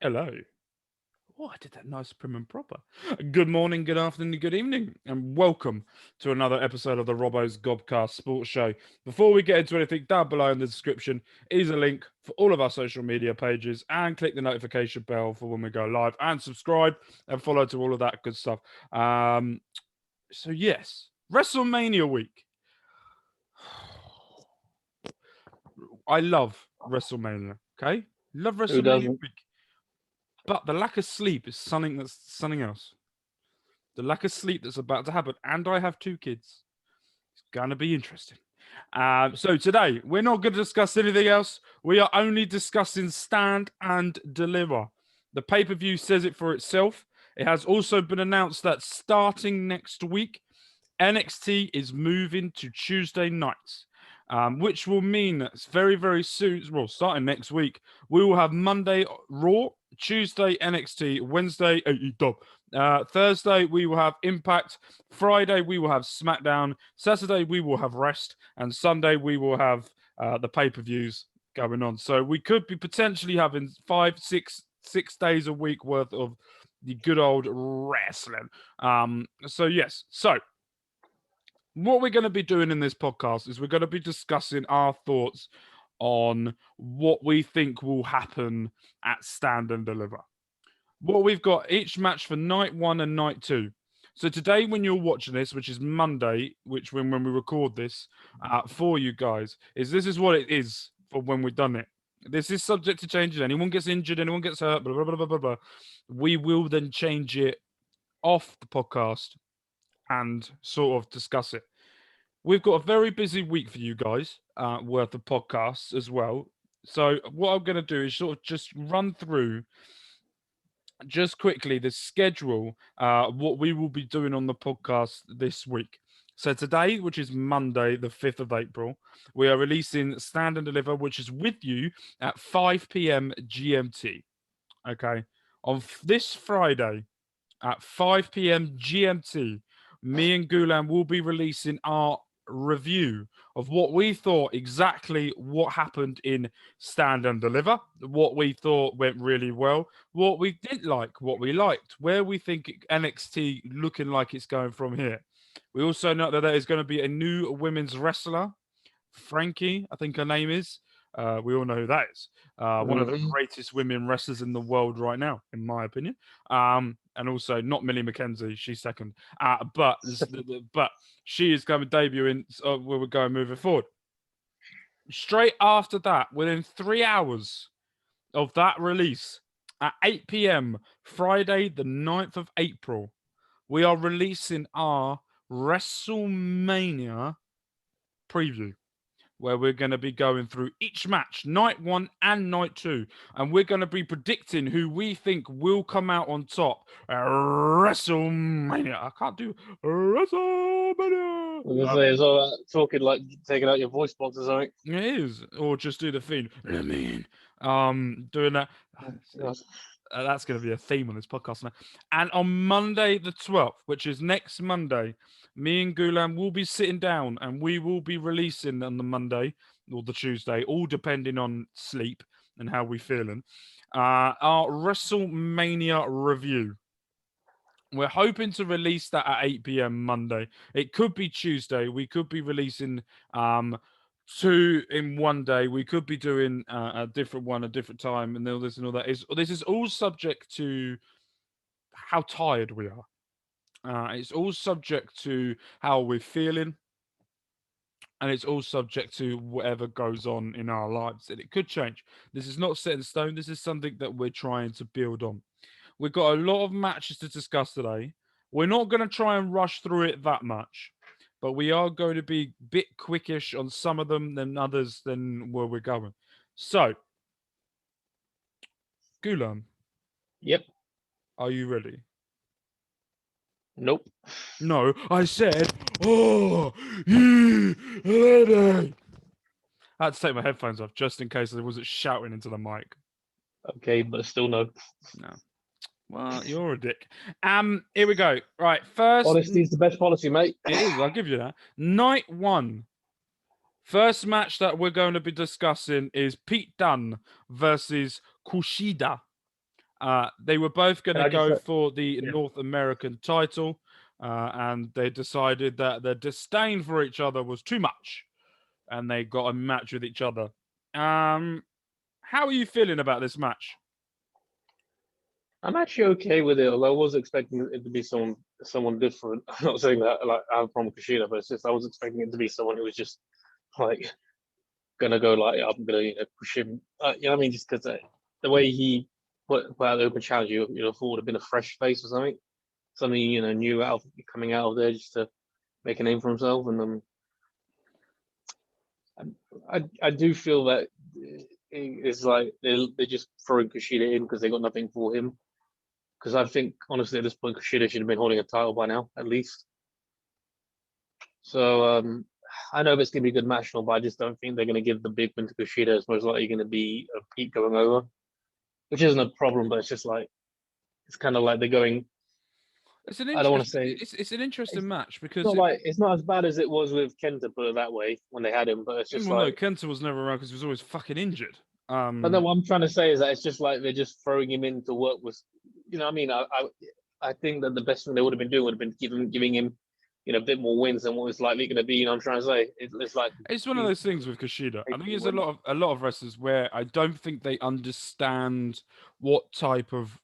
Hello. Oh, I did that nice prim and proper. Good morning, good afternoon, good evening, and welcome to another episode of the Robbo's Gobcast Sports Show. Before we get into anything, down below in the description is a link for all of our social media pages, and click the notification bell for when we go live, and subscribe and follow to all of that good stuff. So yes, WrestleMania week. I love WrestleMania. Okay, love Who WrestleMania doesn't? week, but the lack of sleep is something else. The lack of sleep that's about to happen, and I have two kids. It's going to be interesting. So today, we're not going to discuss anything else. We are only discussing Stand and Deliver. The pay-per-view says it for itself. It has also been announced that starting next week, NXT is moving to Tuesday nights, which will mean that very, very soon, well, starting next week, we will have Monday Raw, Tuesday NXT, Wednesday AEW. Thursday, we will have Impact. Friday, we will have SmackDown. Saturday, we will have Rest. And Sunday, we will have the pay per views going on. So we could be potentially having 5, 6 days a week worth of the good old wrestling. Yes. So, what we're going to be doing in this podcast is we're going to be discussing our thoughts on what we think will happen at Stand and Deliver. What we've got each match for night one and night two. So today, when you're watching this, which is Monday, which when we record this for you guys, this is what it is for when we've done it. This is subject to change. Anyone gets injured, anyone gets hurt, blah blah blah blah blah blah. We will then change it off the podcast and sort of discuss it. We've got a very busy week for you guys, worth of podcasts as well. So what I'm going to do is sort of just run through just quickly the schedule, what we will be doing on the podcast this week. So today, which is Monday, the 5th of April, we are releasing Stand and Deliver, which is with you at 5 p.m. GMT. Okay. On this Friday at 5 p.m. GMT, me and Ghulam will be releasing our review of what we thought exactly what happened in Stand and Deliver, what we thought went really well, what we didn't like, what we liked, where we think NXT looking like it's going from here. We also know that there is going to be a new women's wrestler, Frankie, I think her name is. We all know who that is. One of the Mhm. greatest women wrestlers in the world right now, in my opinion. And also not Millie McKenzie, she's second. But she is going to debut in where we're going moving forward. Straight after that, within 3 hours of that release, at 8 p.m. Friday, the 9th of April, we are releasing our WrestleMania preview, where we're going to be going through each match, night one and night two, and we're going to be predicting who we think will come out on top at WrestleMania. I can't do WrestleMania. I was gonna say, it's all that talking like taking out your voice box or something. It is, or just do the theme. I mean, doing that. Yes. That's going to be a theme on this podcast now. And on Monday the 12th, which is next Monday, me and Ghulam will be sitting down and we will be releasing on the Monday or the Tuesday, all depending on sleep and how we're feeling, our WrestleMania review. We're hoping to release that at 8 p.m. Monday. It could be Tuesday. We could be releasing two in one day. We could be doing a different one, a different time, and all this and all that. This is all subject to how tired we are. It's all subject to how we're feeling, and it's all subject to whatever goes on in our lives. And it could change. This is not set in stone. This is something that we're trying to build on. We've got a lot of matches to discuss today. We're not going to try and rush through it that much, but we are going to be a bit quickish on some of them than others than where we're going. So, Ghulam, Yep. are you ready? Nope. No, I said, oh, you ready? I had to take my headphones off just in case I wasn't shouting into the mic. Okay, but still no. No. Well, you're a dick. Here we go. Right, first. Honesty is the best policy, mate. It is, I'll give you that. Night one. First match that we're going to be discussing is Pete Dunne versus Kushida. They were both going Can to I just go say, for the yeah. North American title, and they decided that their disdain for each other was too much, and they got a match with each other. How are you feeling about this match? I'm actually okay with it, although I was expecting it to be someone different. I'm not saying that like I have a problem with Kushida, but it's just I was expecting it to be someone who was just like gonna go like I'm gonna push him. You know what I mean? Just because the way he put out the open challenge, you thought would have been a fresh face or something new out coming out of there just to make a name for himself. And I do feel that it's like they're just throwing Kushida in because they got nothing for him. Because I think honestly at this point Kushida should have been holding a title by now at least. So I know it's gonna be a good match, but I just don't think they're gonna give the big win to Kushida. It's most likely gonna be a Pete going over, which isn't a problem, but it's just like it's kind of like they're going. It's an I don't want interest. to say It's an interesting match it's because not like it's not as bad as it was with Kenta, put it that way, when they had him. But it's just well, no, like, Kenta was never around because he was always fucking injured. but then what I'm trying to say is that it's just like they're just throwing him in to work with. You know, what I mean, I think that the best thing they would have been doing would have been giving him, a bit more wins than what it's likely going to be. You know, what I'm trying to say it's like It's one of he those things with Kushida. I think basically there's win. a lot of wrestlers where I don't think they understand what type of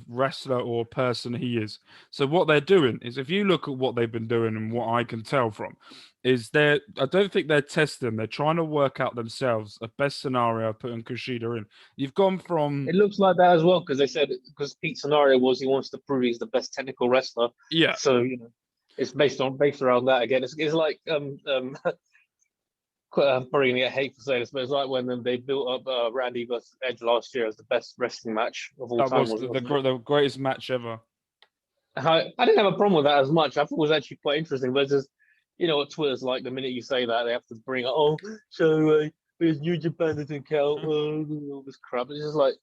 wrestler or person he is. So what they're doing is, if you look at what they've been doing and what I can tell from, is I don't think they're testing. They're trying to work out themselves a best scenario putting Kushida in. You've gone from It looks like that as well because they said because Pete's scenario was he wants to prove he's the best technical wrestler. yeah. So it's based around that again. It's like I'm probably gonna get hate for saying this, but it's like when they built up Randy versus Edge last year as the best wrestling match of all That time, was wasn't it? the greatest match ever. I didn't have a problem with that as much. I thought it was actually quite interesting, but it's just what Twitter's like. The minute you say that, they have to bring up, there's New Japan doesn't count, all this crap. It's just like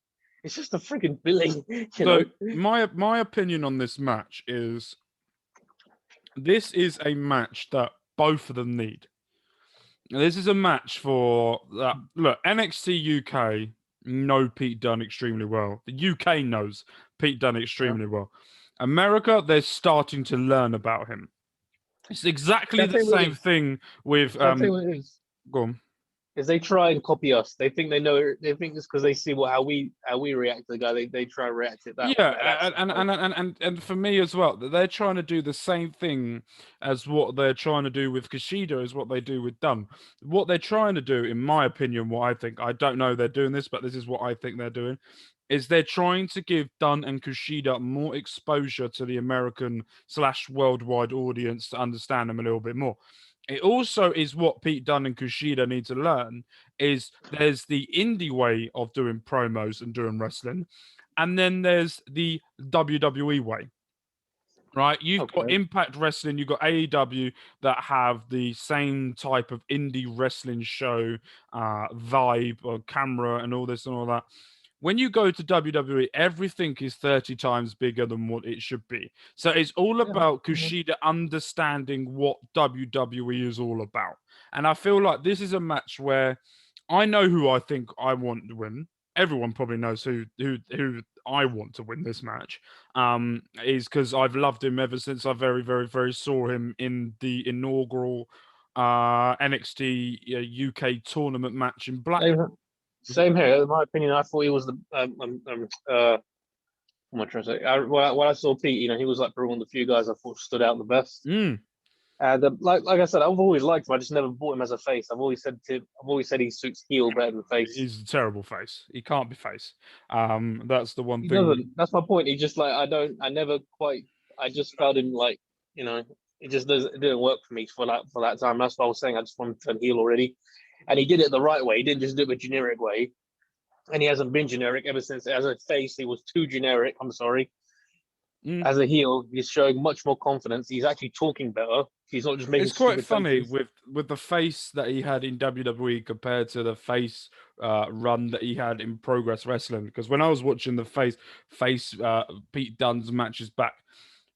it's just a freaking billing, So my opinion on this match is this is a match that both of them need. This is a match for look, NXT UK know Pete Dunne extremely well. The UK knows Pete Dunne Yeah. extremely well. America, they're starting to learn about him. It's exactly Can I the tell you what it same is? thing with Can I tell you what it is? go on. Is they try and copy us. They think they know. They think it's because they see how we react to the guy. They try and react it that Yeah, same way. and for me as well, that they're trying to do the same thing as what they're trying to do with Kushida is what they do with Dunn. What they're trying to do, in my opinion, what I think, I don't know they're doing this, but this is what I think they're doing, is they're trying to give Dunn and Kushida more exposure to the American / worldwide audience to understand them a little bit more. It also is what Pete Dunne and Kushida need to learn is there's the indie way of doing promos and doing wrestling, and then there's the WWE way, right? You've got Okay. Impact Wrestling, you've got AEW that have the same type of indie wrestling show vibe or camera and all this and all that. When you go to WWE, everything is 30 times bigger than what it should be. So it's all Yeah. about Kushida understanding what WWE is all about. And I feel like this is a match where I know who I think I want to win. Everyone probably knows who I want to win this match. Is because I've loved him ever since I very, very, very saw him in the inaugural NXT UK tournament match in Black. Same, same here. In my opinion, I thought he was the what am I trying to say? When I saw Pete, he was like probably one of the few guys I thought stood out the best. Mm. And like I said, I've always liked him. I just never bought him as a face. I've always said he suits heel better than face. He's a terrible face. He can't be face. That's the one He thing. doesn't. That's my point. He just like I don't. I never quite. I just felt him like it just doesn't. It didn't work for me for that time. That's what I was saying. I just wanted to turn heel already, and he did it the right way. He didn't just do it a generic way, and he hasn't been generic ever since. As a face, he was too generic. I'm sorry. Mm. As a heel, he's showing much more confidence. He's actually talking better. He's not just making It's quite stupid funny faces. with the face that he had in WWE compared to the face run that he had in Progress Wrestling. Because when I was watching the face Pete Dunne's matches back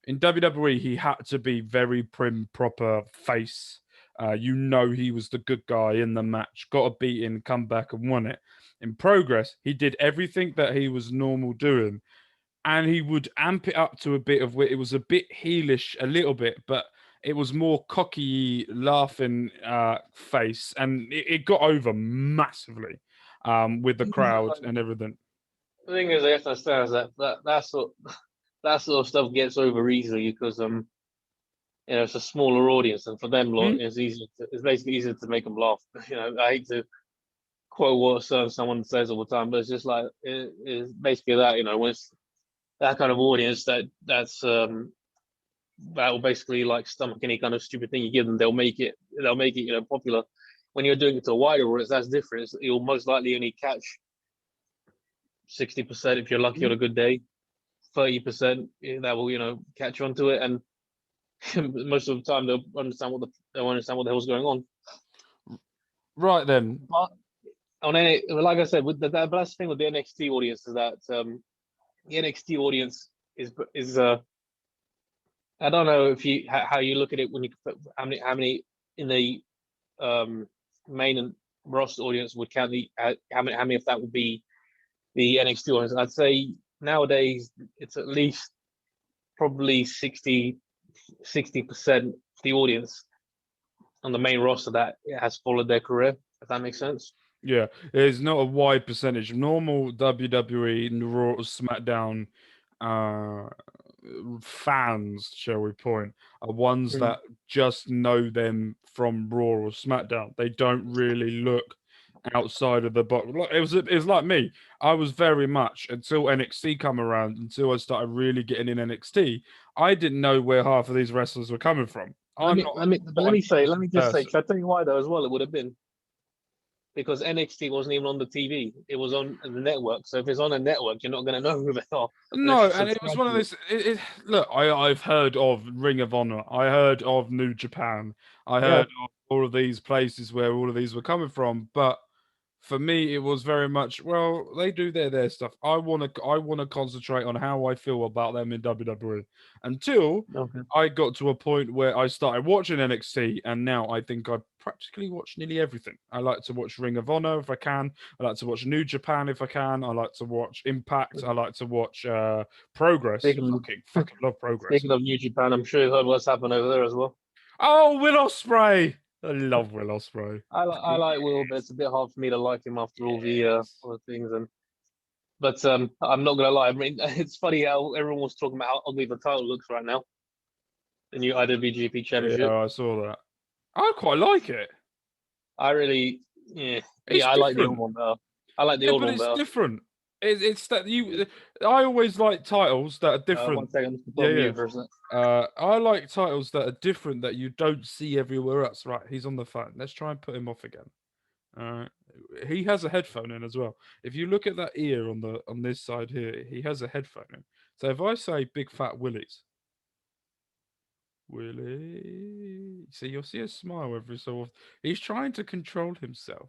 in WWE, he had to be very prim, proper face. He was the good guy in the match, got a beating, come back and won it. In Progress, he did everything that he was normal doing, and he would amp it up to a bit of where it was a bit heelish, a little bit, but it was more cocky, laughing face, and it got over massively with the crowd and everything. The thing is, I have to understand is that sort of stuff gets over easily because it's a smaller audience, and for them, it's basically easier to make them laugh. I hate to quote what someone says all the time, but it's just like it's basically that. When it's that kind of audience that will basically like stomach any kind of stupid thing you give them, they'll make it popular. When you're doing it to a wider audience, that's different. You'll most likely only catch 60% if you're lucky on a good day. 30% that will catch on to it, and most of the time they'll understand what the hell's going on. Right then. But like I said, with the best thing with the NXT audience is that the NXT audience is I don't know how you look at it when you how many in the main and roster audience would count how many of that would be the NXT audience. I'd say nowadays it's at least probably 60% the audience on the main roster that has followed their career, if that makes sense. Yeah, it's not a wide percentage. Normal WWE, Raw, SmackDown fans, shall we point, are ones that just know them from Raw or SmackDown. They don't really look outside of the box. It was like me. I was very much, until NXT come around, until I started really getting in NXT, I didn't know where half of these wrestlers were coming from. Let me just say, can I tell you why though as well? It would have been because NXT wasn't even on the TV; it was on the network. So if it's on a network, you're not going to know who they are. No, and it was one of those. Look, I've heard of Ring of Honor. I heard of New Japan. I heard of all of these places where all of these were coming from, but for me, it was very much, well, they do their stuff. I want to concentrate on how I feel about them in WWE until I got to a point where I started watching NXT, and now I think I practically watch nearly everything. I like to watch Ring of Honor if I can. I like to watch New Japan if I can. I like to watch Impact. I like to watch Progress. Fucking love Progress. Speaking of New Japan, I'm sure you heard what's happened over there as well. Oh, Will Ospreay! I love Will Ospreay. I like Will, but it's a bit hard for me to like him after all the things. But I'm not gonna lie. I mean, it's funny how everyone was talking about how ugly the title looks right now. The new IWGP Championship. Yeah, I saw that. I quite like it. I really, I like the old one better. I like the old one better. It's different. It's that I always like titles that are different. 1 second, I like titles that are different that you don't see everywhere else. Right, he's on the phone. Let's try and put him off again. He has a headphone in as well. If you look at that ear on this side here, he has a headphone in. So if I say Big Fat Willie, see, you'll see a smile every so often. He's trying to control himself.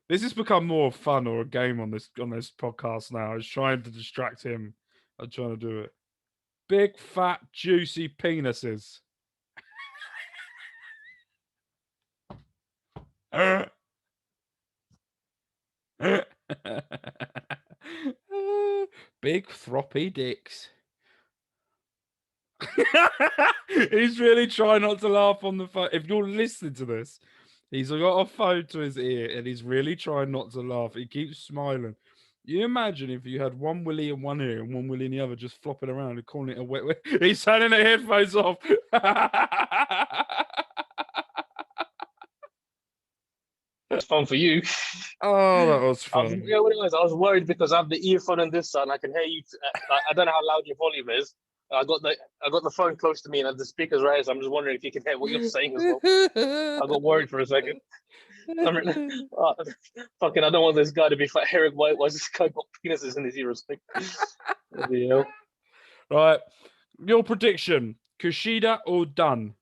This has become more fun or a game on this podcast now. I was trying to distract him. I'm trying to do it. Big, fat, juicy penises. Big, throppy dicks. He's really trying not to laugh on the phone. If you're listening to this, he's got a phone to his ear and he's really trying not to laugh. He keeps smiling. You imagine if you had one willy in one ear and one willy in the other, just flopping around and calling it a wet. He's turning the headphones off. It's fun for you. Oh, that was fun. I was worried because I have the earphone on this side and I can hear you. I don't know how loud your volume is. I got the phone close to me and the speaker's right, so I'm just wondering if you can hear what you're saying as well. I got worried for a second. Fucking, I don't want this guy to be hearing why this guy got penises in his ears. Right, your prediction: Kushida or Dunn?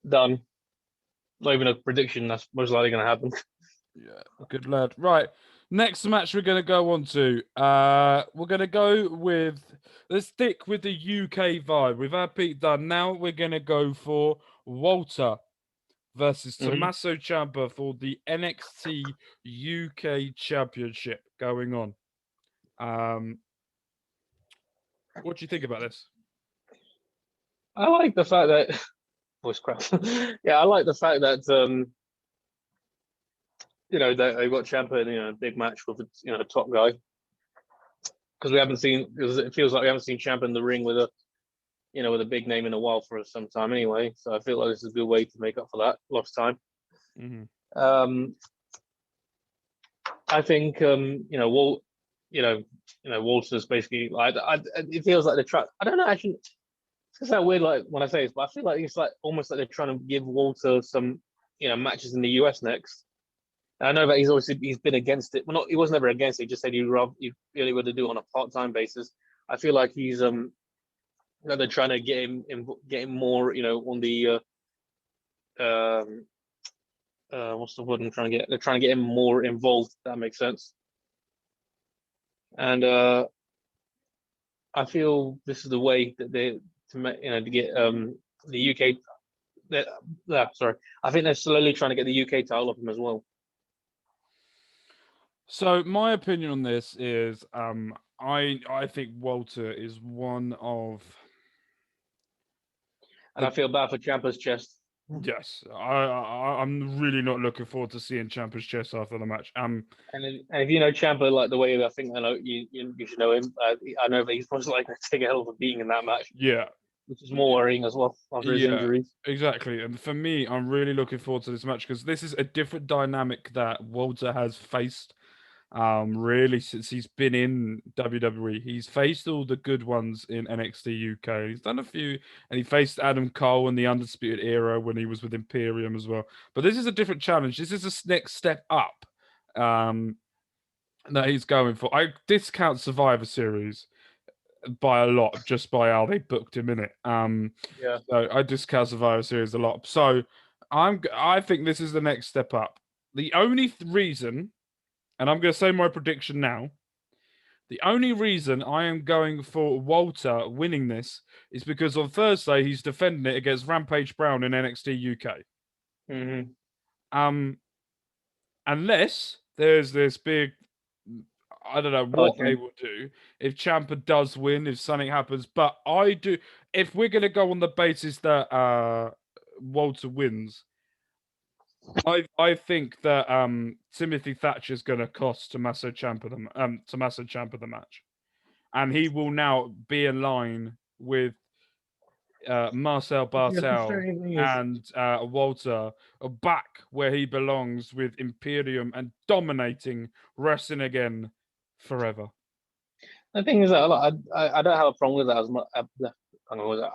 Done. Not even a prediction. That's most likely going to happen. Yeah, good lad. Right, next match we're going to go on to. We're going to go with. Let's stick with the UK vibe. We've had Pete Dunne. Now we're going to go for Walter. versus Mhm. Tommaso Ciampa for the NXT UK Championship going on. What do you think about this? I like the fact that voice crap. Yeah, I like the fact that that they've got Ciampa in a big match with a top guy, because we haven't seen, because it feels like we haven't seen Ciampa in the ring with a big name in a while for some time anyway. So I feel like this is a good way to make up for that lost time. Mm-hmm. I think Walter's basically like, it feels like they're trying. I don't know, actually. It's so weird, like when I say this, but I feel like it's like almost like they're trying to give Walter some matches in the US next. And I know that he's been against it. Well, not, he was never against it. He just said he really would do it on a part-time basis. I feel like he's they're trying to get him more on the what's the word I'm trying to get? They're trying to get him more involved. If that makes sense. And I feel this is the way that to get the UK. Sorry, I think they're slowly trying to get the UK title off him as well. So my opinion on this is, I think Walter is one of. And I feel bad for Ciampa's chest. Yes, I'm really not looking forward to seeing Ciampa's chest after the match. And if you know Ciampa like the way I think I know you should know him. I know that he's probably like to take a hell of a beating in that match. Yeah, Which is more worrying as well after his injuries. Exactly. And for me, I'm really looking forward to this match because this is a different dynamic that Walter has faced. Really, since he's been in WWE, he's faced all the good ones in NXT UK. He's done a few, and he faced Adam Cole in the Undisputed Era when he was with Imperium as well. But this is a different challenge. This is a next step up that he's going for. I discount Survivor Series by a lot just by how they booked him in it. Yeah. So I discount Survivor Series a lot. So I think this is the next step up. The only reason, and I'm going to say my prediction now, the only reason I am going for Walter winning this is because on Thursday he's defending it against Rampage Brown in NXT UK. Mm-hmm. Unless there's this big, I don't know what they will do if Ciampa does win, if something happens. But I do, if we're going to go on the basis that Walter wins, I think that Timothy Thatcher is going to cost Tommaso Ciampa the match, and he will now be in line with Marcel Bartel and Walter back where he belongs with Imperium and dominating wrestling again forever. The thing is that I don't have a problem with that as much. I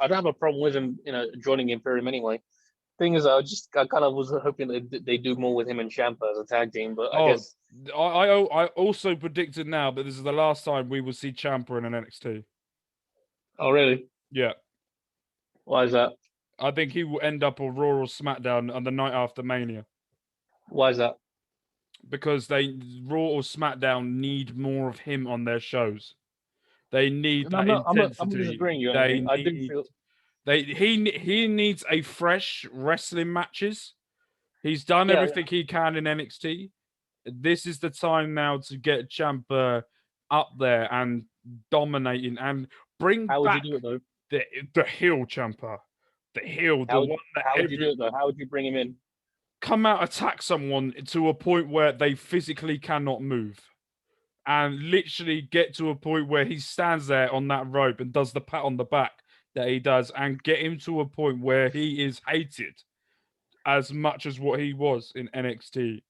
don't have a problem with him, joining Imperium anyway. Thing is, I kind of was hoping that they do more with him and Ciampa as a tag team, but I guess I also predicted now that this is the last time we will see Ciampa in an NXT. Oh, really? Yeah. Why is that? I think he will end up on Raw or SmackDown on the night after Mania. Why is that? Because Raw or SmackDown need more of him on their shows. They need that intensity. I'm disagreeing you. I do feel he needs a fresh wrestling matches. He's done everything he can in NXT. This is the time now to get Ciampa up there and dominating and bring How would back you do it though? The heel Ciampa. The heel, how one that would you do it though? How would you bring him in? Come out, attack someone to a point where they physically cannot move. And literally get to a point where he stands there on that rope and does the pat on the back that he does, and get him to a point where he is hated as much as what he was in NXT.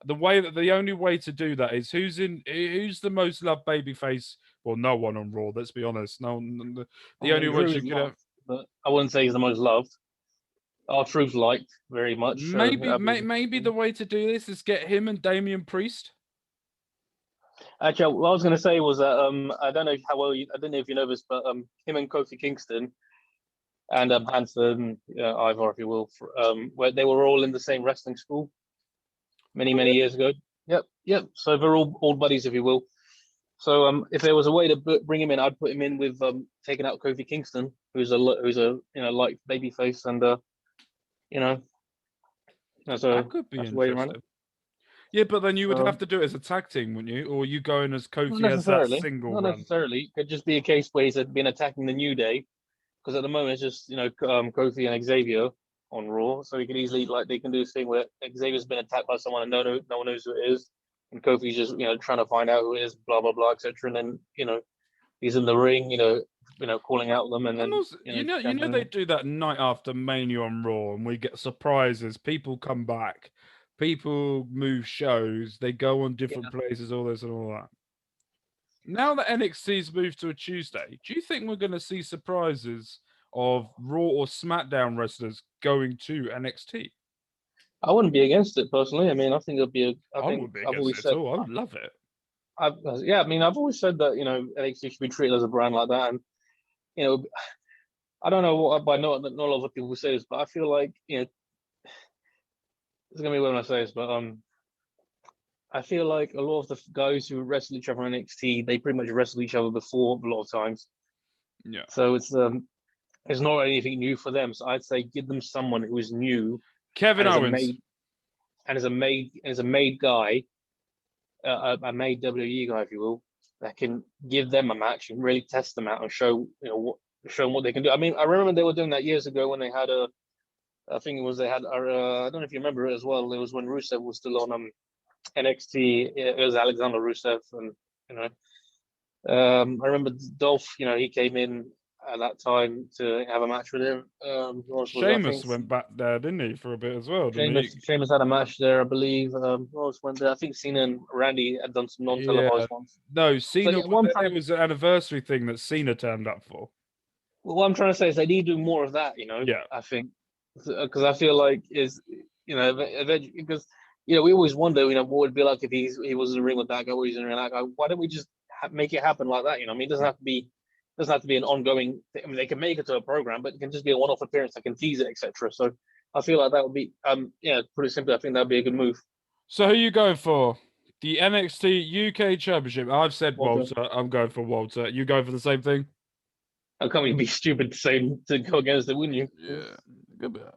The only way to do that is who's the most loved babyface? Well, no one on Raw. Let's be honest. The only one you could have. But I wouldn't say he's the most loved. R-Truth liked very much. Maybe the way to do this is get him and Damian Priest. Actually, what I was going to say was that I don't know I don't know if you know this, but him and Kofi Kingston and Hanson, Ivar, if you will, where they were all in the same wrestling school many years ago. Yep. So they're all old buddies, if you will. So if there was a way to bring him in, I'd put him in with taking out Kofi Kingston, who's a light babyface, and That could be That's the way you run interesting. Yeah, but then you would it. have to do it as a tag team, wouldn't you? Or you go in as Not Kofi as that necessarily. single Not run. necessarily. It could just be a case where he's been attacking the New Day, because at the moment it's just Kofi and Xavier on Raw, so he can easily they can do this thing where Xavier's been attacked by someone and no one knows who it is, and Kofi's just trying to find out who it is, blah blah blah, etc. And then he's in the ring, calling out them, and And then also, they do that night after Mania on Raw, and we get surprises. People come back, people move shows, they go on different places, all this and all that. Now that NXT's moved to a Tuesday, do you think we're going to see surprises of Raw or SmackDown wrestlers going to NXT? I wouldn't be against it personally. I mean, I think it'll be. I wouldn't be against it at all. I would love it. I mean, I've always said that NXT should be treated as a brand like that, and I don't know what by not a lot of people say this, but I feel like it's gonna be when I say this, but I feel like a lot of the guys who wrestle each other in NXT, they pretty much wrestle each other before a lot of times. Yeah. So it's not anything new for them. So I'd say give them someone who is new. Kevin Owens. Is a made guy, a made WWE guy, if you will, that can give them a match and really test them out and show show them what they can do. I mean, I remember they were doing that years ago when they had I think it was I don't know if you remember it as well. It was when Rusev was still on NXT. It was Alexander Rusev, and I remember Dolph. He came in at that time to have a match with him. Sheamus went back there, didn't he, for a bit as well? Sheamus had a match there, I believe. Who else went there? I think Cena and Randy had done some non-televised ones. No, Cena. It was an anniversary thing that Cena turned up for. Well, what I'm trying to say is they need to do more of that. Yeah. I think because I feel like because we always wonder, what would it be like if he was in the ring with that guy, or he's in the ring with that guy. Why don't we just make it happen like that? I mean, it doesn't have to be an ongoing thing. I mean, they can make it to a program, but it can just be a one-off appearance. They can tease it, etc. So I feel like that would be, pretty simply, I think that'd be a good move. So who are you going for? The NXT UK Championship. I've said Walter. I'm going for Walter. You going for the same thing? How come you'd be stupid to go against it, wouldn't you? Yeah.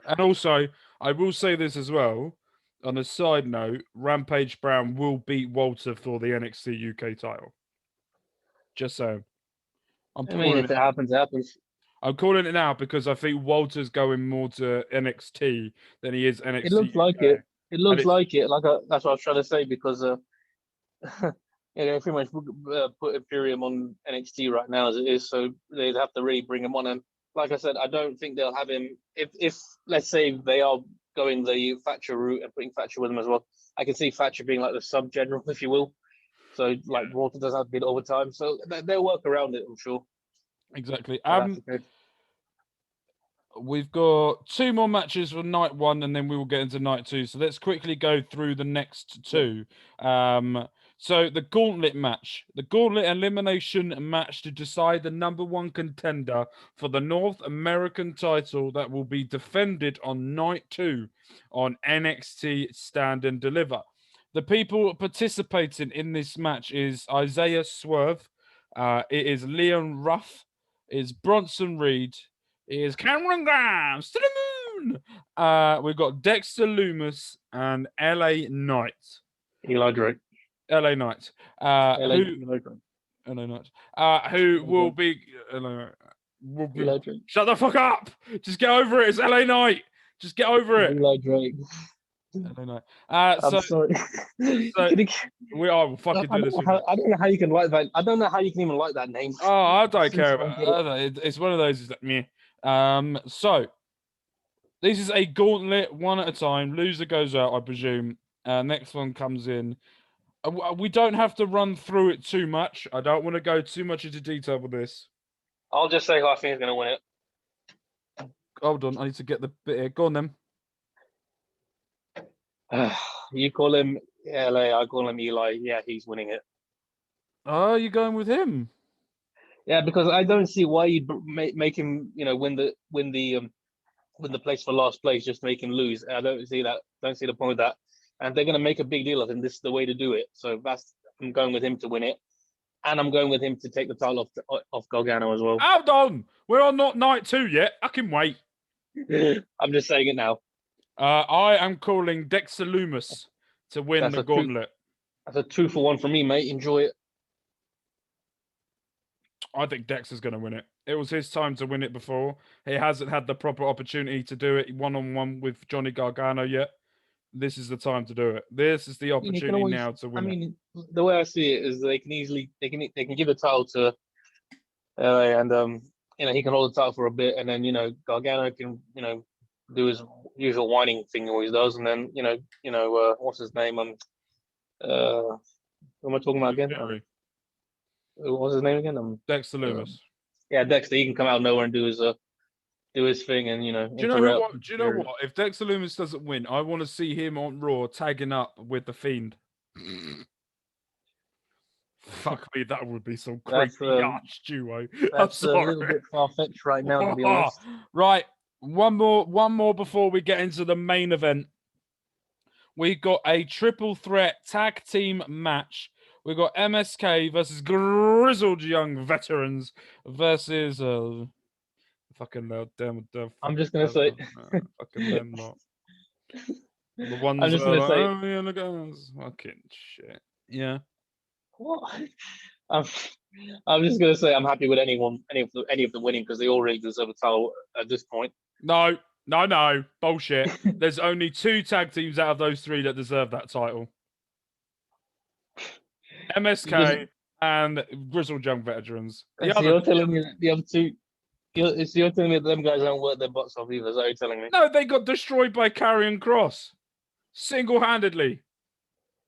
And also, I will say this as well. On a side note, Rampage Brown will beat Walter for the NXT UK title. Just saying. If it happens, it happens. I'm calling it now because I think Walter's going more to NXT than he is NXT. It looks like it. It looks like it. That's what I was trying to say, because they pretty much put Imperium on NXT right now as it is, so they'd have to really bring him on. And like I said, I don't think they'll have him if let's say they are going the Thatcher route and putting Thatcher with him as well. I can see Thatcher being like the sub general, if you will. So Walter doesn't have to be overtime, so they'll work around it, I'm sure. Exactly. We've got 2 more matches for night 1, and then we will get into night 2. So let's quickly go through the next 2. So the gauntlet match, the gauntlet elimination match to decide the #1 contender for the North American title that will be defended on night 2 on NXT Stand and Deliver. The people participating in this match is Isaiah Swerve, it is Leon Ruff, it is Bronson Reed, it is Cameron Grimes to the moon. We've got Dexter Lumis and LA Knight. Eli Drake. LA Knight. Who will be shut the fuck up. Just get over it. It's LA Knight. Just get over it. Eli Drake. LA Knight. I'm sorry. We are fucking do this. I don't know how you can like that. I don't know how you can even like that name. Oh, I don't care about it. It's one of those that meh. So this is a gauntlet, one at a time. Loser goes out, I presume. Next one comes in. We don't have to run through it too much. I don't want to go too much into detail with this. I'll just say who I think is going to win it. Hold on, I need to get the bit here. Go on then. You call him LA, I call him Eli. Yeah, he's winning it. Oh, you're going with him? Yeah, because I don't see why you'd make him, win the place for last place, just make him lose. I don't see that. Don't see the point of that. And they're going to make a big deal of him. This is the way to do it. So I'm going with him to win it. And I'm going with him to take the title off Gargano as well. Hold on. We're on not night 2 yet. I can wait. I'm just saying it now. I am calling Dexter Lumis to win That's the a two. gauntlet. That's a 2-for-1 for me, mate. Enjoy it. I think Dexter's going to win it. It was his time to win it before. He hasn't had the proper opportunity to do it one-on-one with Johnny Gargano yet. This is the time to do it. This is the I mean, you can opportunity always. now to I win it. mean, the way I see it is they can give the title to and he can hold the title for a bit, and then Gargano can do his usual whining thing he always does, and then what's his name who am I talking about again? Theory. What's his name again? Dexter Lumis. Yeah, Dexter. He can come out of nowhere and do his thing, and Do you know what? If Dexter Lumis doesn't win, I want to see him on Raw tagging up with the Fiend. Fuck me, that would be some creepy ass duo. That's a little bit far fetched right now, to be honest. Right, one more before we get into the main event. We got a triple threat tag team match. We got MSK versus Grizzled Young Veterans versus fucking I'm just gonna say, fucking them lot. The ones I'm just gonna say, oh yeah, look at us. Fucking shit. Yeah. what? I'm just gonna say I'm happy with any of the winning, because they all really deserve a title at this point. No. Bullshit. There's only 2 tag teams out of those 3 that deserve that title. MSK and Grizzled Young Veterans. You're telling me that the other 2. You're telling me that them guys don't work their butts off either. Is that what you're telling me? No, they got destroyed by Karrion Kross. Single-handedly.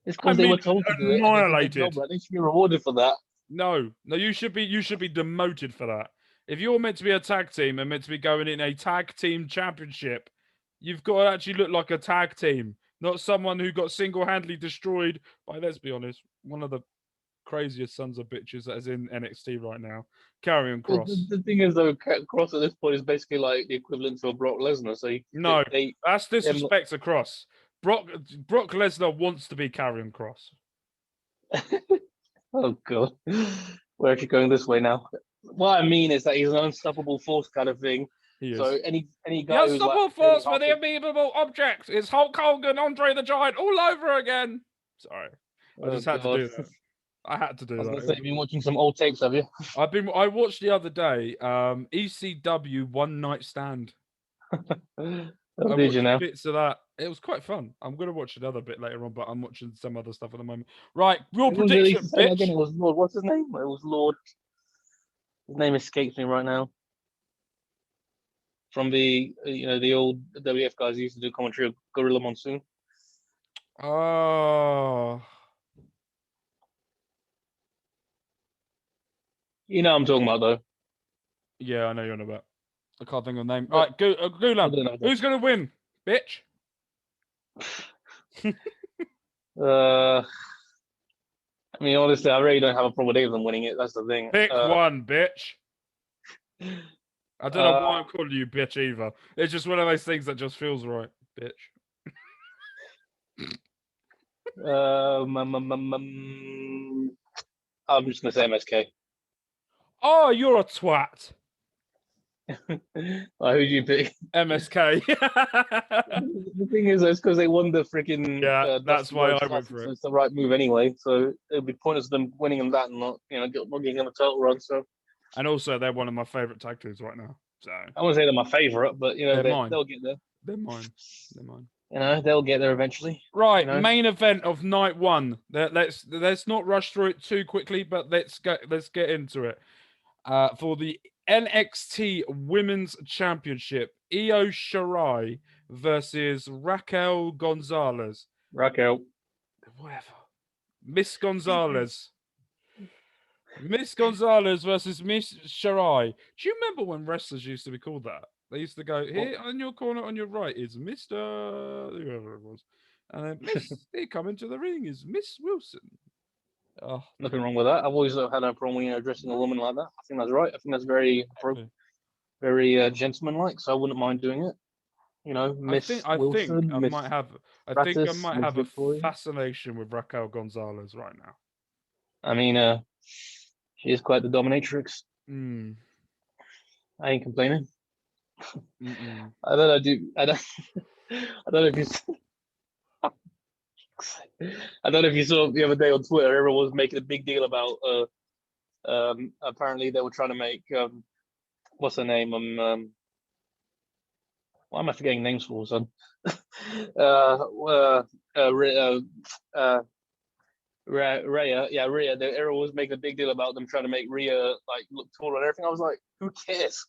It's because they were told to do it. Annihilated. They should be rewarded for that. No, you should be demoted for that. If you're meant to be a tag team and meant to be going in a tag team championship, you've got to actually look like a tag team, not someone who got single-handedly destroyed by, let's be honest, one of the craziest sons of bitches that is in NXT right now, Karrion Kross. The thing is, though, Kross at this point is basically like the equivalent to a Brock Lesnar. So that's disrespect to Kross. Brock Lesnar wants to be Karrion Kross. Oh god, we're actually going this way now. What I mean is that he's an unstoppable force kind of thing. He is. So any guy the unstoppable force for the immovable object is Hulk Hogan, Andre the Giant, all over again. Sorry, I just had to do that. I had to do that. I was gonna say, you've been watching some old tapes, have you? I watched the other day, ECW One Night Stand. I watched bits of that. It was quite fun. I'm going to watch another bit later on, but I'm watching some other stuff at the moment. Right, your prediction, bitch. Again, it was Lord. What's his name? It was Lord. His name escapes me right now. From the the old WF guys who used to do commentary of Gorilla Monsoon. Oh. You know what I'm talking about, though. Yeah, I know you're on about. I can't think of the name. All right, Ghulam. Who's going to win, bitch? I mean, honestly, I really don't have a problem with either of them winning it. That's the thing. Pick one, bitch. I don't know why I'm calling you bitch either. It's just one of those things that just feels right, bitch. I'm just gonna say MSK. Oh, you're a twat. Who do you pick? MSK. The thing is, it's because they won the freaking. Yeah, that's why I went for it. So it's the right move anyway. So it'd be pointless them winning them that and not getting them a title run. So. And also, they're one of my favorite tag teams right now. So I wouldn't say they're my favorite, but they'll get there. They're mine. They're mine. They'll get there eventually. Right, main event of night 1. Let's not rush through it too quickly, but let's get into it. For the NXT Women's Championship, Io Shirai versus Raquel Gonzalez. Whatever. Miss Gonzalez. Miss Gonzalez versus Miss Shirai. Do you remember when wrestlers used to be called that? They used to go, here on your corner on your right is Mr. whoever it was. And then Miss, they come into the ring is Miss Wilson. Oh, nothing wrong with that. I've always had no problem addressing a woman like that. I think that's right. I think that's very gentlemanlike, so I wouldn't mind doing it. Miss Wilson. I might have a fascination with Raquel Gonzalez right now. I mean, she is quite the dominatrix. I ain't complaining. I don't. I don't know if you. I don't know if you saw the other day on Twitter. Everyone was making a big deal about. Apparently, they were trying to make. What's her name? Why am I forgetting names for all of a sudden? Rhea, yeah, Rhea. Everyone was making a big deal about them trying to make Rhea like look taller and everything. I was like, who cares?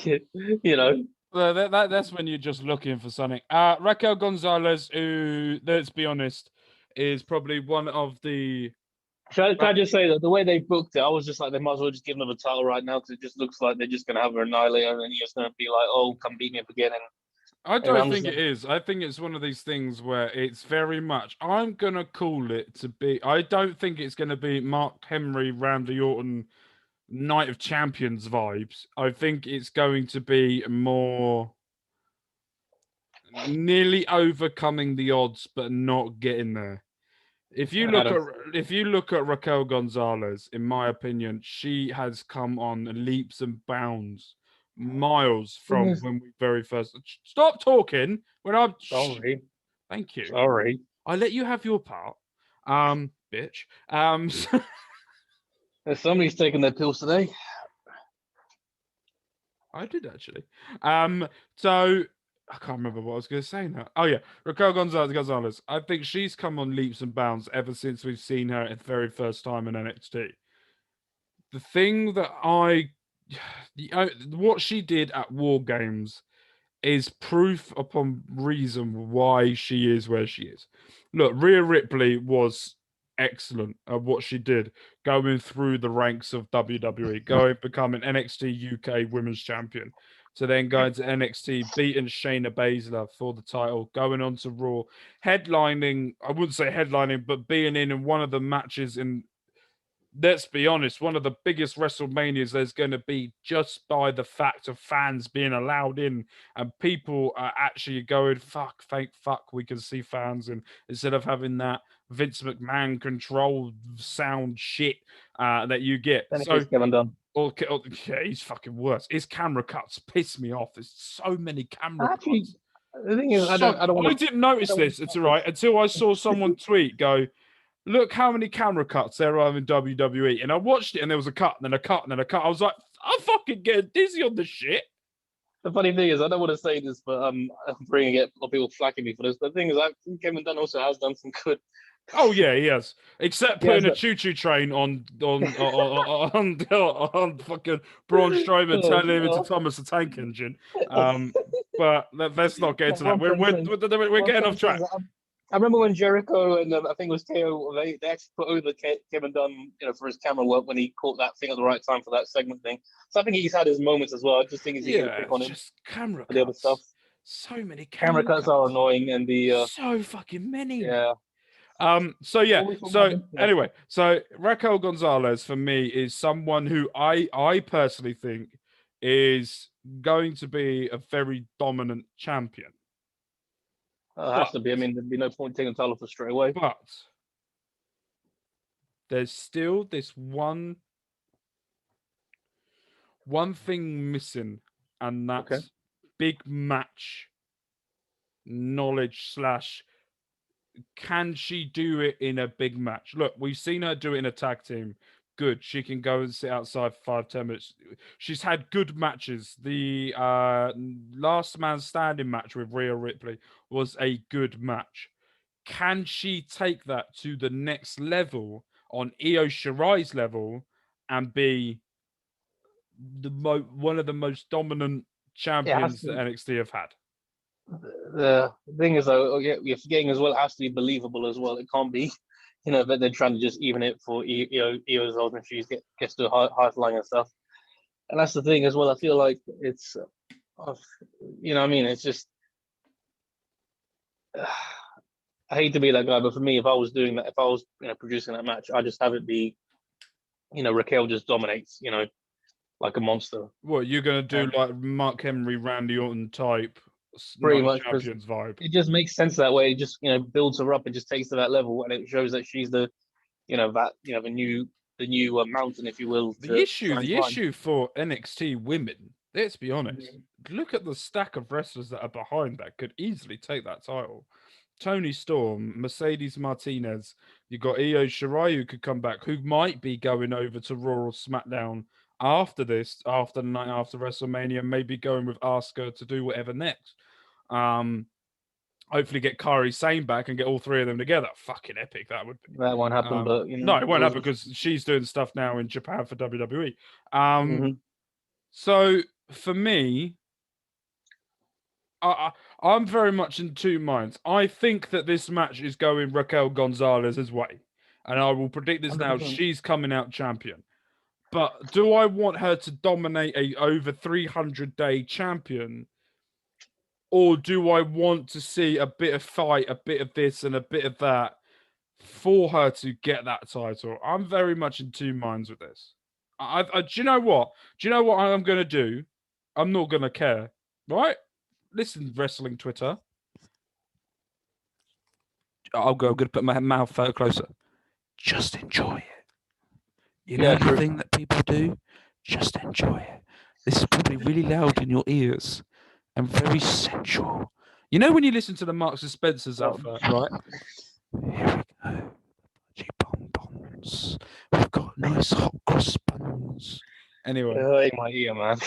You know. Well, that's when you're just looking for something. Raquel Gonzalez, who, let's be honest, is probably one of the. Can I just say that the way they booked it, I was just like, they might as well just give them a title right now because it just looks like they're just going to have her annihilate her and then he's going to be like, oh, come beat me up again. I And don't I'm just think like, it is. I think it's one of these things where it's very much. I'm gonna call it to be. I don't think it's gonna be Mark Henry, Randy Orton, Night of Champions vibes. I think it's going to be more nearly overcoming the odds, but not getting there. If you I look don't. at Raquel Gonzalez, in my opinion, she has come on leaps and bounds, miles from when we very first. Stop talking when I'm. Sorry, Thank you. sorry. I let you have your part. Bitch. Somebody's taking their pills today. I did actually. So I can't remember what I was going to say now. Oh yeah, Raquel Gonzalez. I think she's come on leaps and bounds ever since we've seen her at the very first time in NXT. The thing that what she did at War Games is proof upon reason why she is where she is. Look, Rhea Ripley was excellent at what she did, going through the ranks of WWE, becoming NXT UK Women's Champion, to then going to NXT, beating Shayna Baszler for the title, going on to Raw, headlining. I wouldn't say headlining, but being in one of the matches in. Let's be honest, one of the biggest WrestleManias there's going to be, just by the fact of fans being allowed in and people are actually going, fuck, thank fuck, we can see fans. And instead of having that Vince McMahon controlled sound shit that you get. Then So, it's Kevin Dunn. yeah, he's fucking worse. His camera cuts piss me off. There's so many camera Actually, cuts. the thing is, I don't want I to. didn't notice this. It's all right until I saw someone tweet go, look how many camera cuts there are in WWE. And I watched it and there was a cut and then a cut and then a cut. I was like, I'm fucking getting dizzy on this shit. The funny thing is, I don't want to say this, but I'm bringing it. A lot of people flacking me for this. But the thing is, I think Kevin Dunn also has done some good. Oh yeah, he has. Except He has putting a that. choo-choo train on fucking Braun Strowman, turning him into Thomas the Tank Engine. But let's not get into that. What I'm saying, We're what getting I'm off saying track. is, I remember when Jericho and I think it was KO, they actually put over Kevin Dunn, for his camera work when he caught that thing at the right time for that segment thing. So I think he's had his moments as well. I just think it's easy to Yeah, pick it's on him just camera for the other stuff. cuts. So many Camera camera cuts cuts. are annoying, and So fucking many. yeah. So yeah. Always from So London. Yeah. anyway, so Raquel Gonzalez for me is someone who I personally think is going to be a very dominant champion. It has to be. I mean, there'd be no point taking the title for straight away. But there's still this one thing missing, and that's Okay. big match knowledge slash can she do it in a big match? Look, we've seen her do it in a tag team. Good. She can go and sit outside for 5-10 minutes. She's had good matches. The last man standing match with Rhea Ripley was a good match. Can she take that to the next level on Io Shirai's level and be one of the most dominant champions that NXT have had? The thing is, though, you're forgetting as well. It has to be believable as well. It can't be, that they're trying to just even it for Io's old and she gets to high flying and stuff. And that's the thing as well. I feel like it's, what I mean, it's just. I hate to be that guy, but for me, if I was doing that, if I was producing that match, I just have it be, Raquel just dominates, like a monster. What you're gonna do, like Mark Henry, Randy Orton type, Pretty Night much, Champions vibe. it just makes sense that way. It just builds her up and just takes to that level, and it shows that she's the, the new mountain, if you will. The issue for NXT women let's be honest. Look at the stack of wrestlers that are behind that could easily take that title. Tony Storm, Mercedes Martinez. You got Io Shirai who could come back, who might be going over to Raw or SmackDown after this, after the night after WrestleMania, maybe going with Asuka to do whatever next. Hopefully get Kairi Sane back and get all three of them together. Fucking epic that would be. That won't happen, but you know, No, it won't happen because she's doing stuff now in Japan for WWE. So for me, I'm very much in two minds. I think that this match is going Raquel Gonzalez's way. And I will predict this now. 100%. She's coming out champion. But do I want her to dominate a over 300-day champion? Or do I want to see a bit of fight, a bit of this and a bit of that for her to get that title? I'm very much in two minds with this. Do you know what? Do you know what I'm going to do? I'm not going to care. Right? Listen, wrestling Twitter. I'm going to put my mouth closer. Just enjoy it. You know the thing that people do? Just enjoy it. This is probably really loud in your ears and very sensual. You know when you listen to the Marks and Spencer's advert, right? Here we go. Bonbons. We've got nice hot cross buns. Anyway. In my ear, man.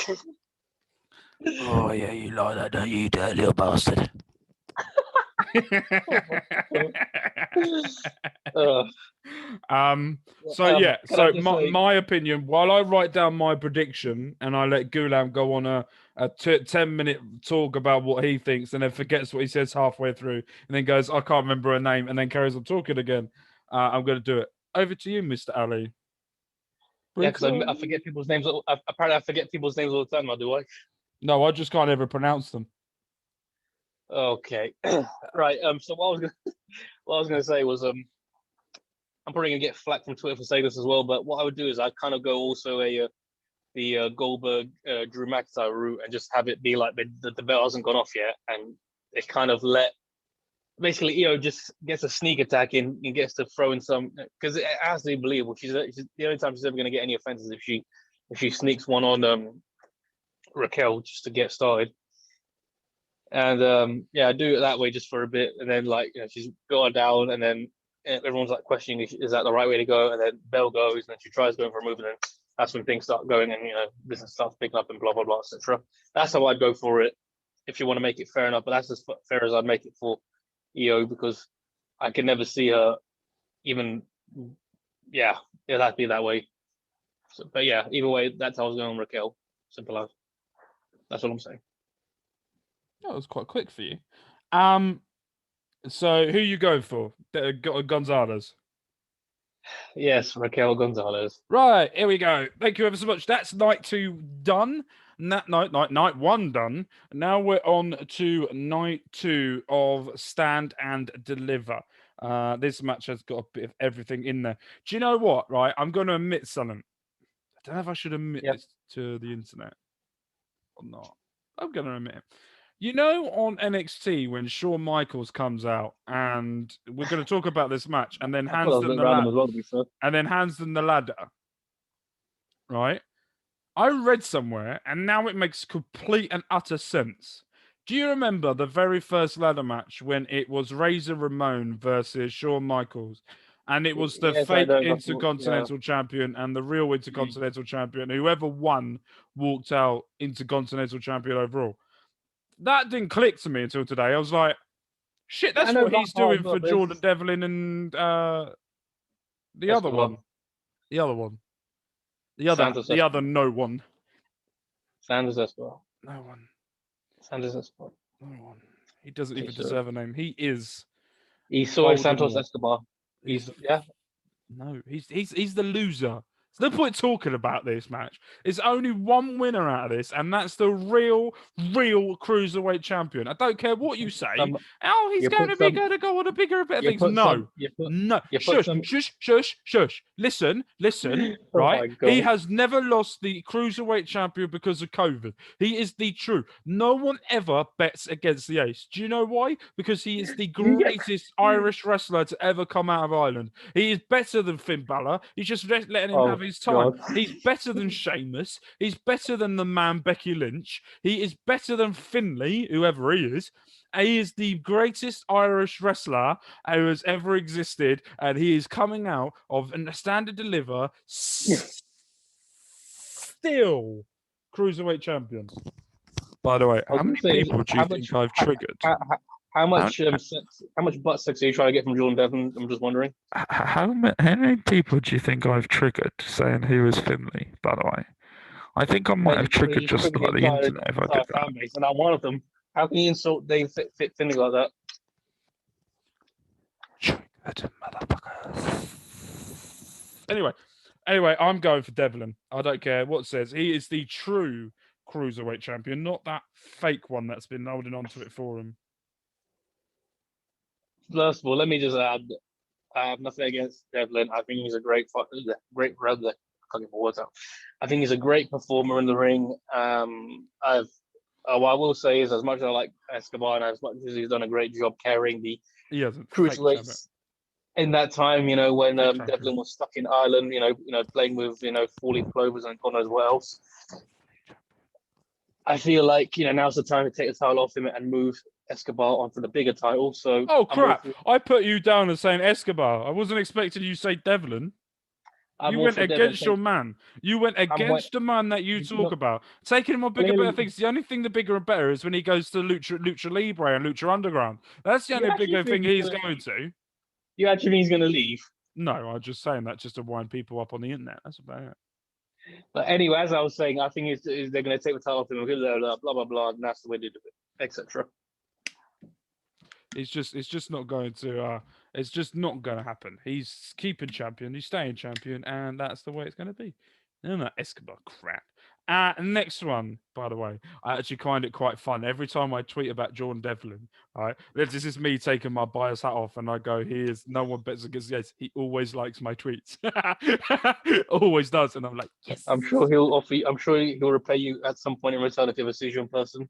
Oh yeah, you like that, don't you dirty little bastard? So my opinion, while I write down my prediction and I let Ghulam go on a 10-minute talk about what he thinks and then forgets what he says halfway through and then goes, I can't remember her name, and then carries on talking again, I'm going to do it. Over to you, Mr. Ali. Yeah, because I forget people's names. Apparently I forget people's names all the time, do I? No, I just can't ever pronounce them. Okay. Right. So what I was gonna say was I'm probably gonna get flack from Twitter for saying this as well, but what I would do is I'd kind of go also the Goldberg Drew McIntyre route and just have it be like the belt hasn't gone off yet, and it kind of basically Io just gets a sneak attack in and gets to throw in some, because it has to be believable. She's the only time she's ever gonna get any offenses if she sneaks one on Raquel just to get started. And I do it that way just for a bit, and then she's got her down, and then everyone's like questioning, is that the right way to go? And then bell goes, and then she tries going for a move, and then that's when things start going, and business starts picking up, and blah blah blah, etc. That's how I'd go for it if you want to make it fair enough. But that's as fair as I'd make it for Io, because I can never see her even. Yeah, it'll have to be that way. So, but yeah, either way, that's how I was going on Raquel. Simple as. That's all I'm saying. That was quite quick for you. So who are you going for? Gonzalez. Yes, Raquel Gonzalez. Right, here we go. Thank you ever so much. That's night 2 done. Night 1 done. Now we're on to night 2 of Stand and Deliver. This match has got a bit of everything in there. Do you know what? Right, I'm going to admit something. I don't know if I should admit this to the internet or not. I'm going to admit it. You know, on NXT when Shawn Michaels comes out, and we're going to talk about this match, and then hands them the ladder, right? I read somewhere, and now it makes complete and utter sense. Do you remember the very first ladder match when it was Razor Ramon versus Shawn Michaels? And it was the fake Intercontinental Champion and the real Intercontinental Champion. Whoever won walked out Intercontinental Champion overall. That didn't click to me until today. I was like, shit, that's what he's doing for Jordan Devlin and the other one. The other one. The other no one. Sanders Escobar. No one. Sanders Escobar. No one. He doesn't even deserve a name. He is. Soy Santos Escobar. No, he's the loser. There's no point talking about this match. There's only one winner out of this, and that's the real cruiserweight champion. I don't care what you say. He's going to go on a bigger and better things. No. Shush. Listen. Right? He has never lost the cruiserweight champion because of COVID. He is the true. No one ever bets against the Ace. Do you know why? Because he is the greatest Irish wrestler to ever come out of Ireland. He is better than Finn Balor. He's just letting him have his time. God. He's better than Sheamus. He's better than the man Becky Lynch. He is better than Finlay, whoever he is. He is the greatest Irish wrestler who has ever existed, and he is coming out of a Stand and Deliver still cruiserweight champion. By the way, I was how gonna many say, people do you think I've triggered? how much how much butt sex are you trying to get from Jordan Devlin? I'm just wondering. How many people do you think I've triggered saying he was Finlay, by the way? I think I might have triggered just like the internet if I did that. Fan base, and I'm one of them. How can you insult Dave Finlay like that? Triggered motherfuckers. Anyway, I'm going for Devlin. I don't care what it says. He is the true cruiserweight champion, not that fake one that's been holding on to it for him. First of all, let me just add, I have nothing against Devlin. I think he's a great brother. I can't get my words out. I think he's a great performer in the ring. What I will say is, as much as I like Escobar and as much as he's done a great job carrying the cruiserweights in that time, when Devlin was stuck in Ireland, playing with 4-leaf clovers and God knows what else. I feel like now's the time to take the title off him and move Escobar on for the bigger title. So, oh crap! I put you down as saying Escobar. I wasn't expecting you to say Devlin. You went against your man. You went against the man that you talk about. Taking him on bigger, better things. The only thing the bigger and better is when he goes to Lucha Libre and Lucha Underground. That's the only bigger thing he's going to. You actually think he's going to leave? No, I'm just saying that just to wind people up on the internet. That's about it. But anyway, as I was saying, I think they're going to take the title off him, blah, blah, blah, and that's the way they do it, etc. It's just not going to it's just not going to happen. He's keeping champion, he's staying champion, and that's the way it's going to be. No, Escobar crap. Next one, by the way, I actually find it quite fun. Every time I tweet about Jordan Devlin, right, this is me taking my bias hat off, and I go, "He is no one bets against Yates. He always likes my tweets, always does." And I'm like, yes. I'm sure he'll repay you at some point in return if he ever sees you in person.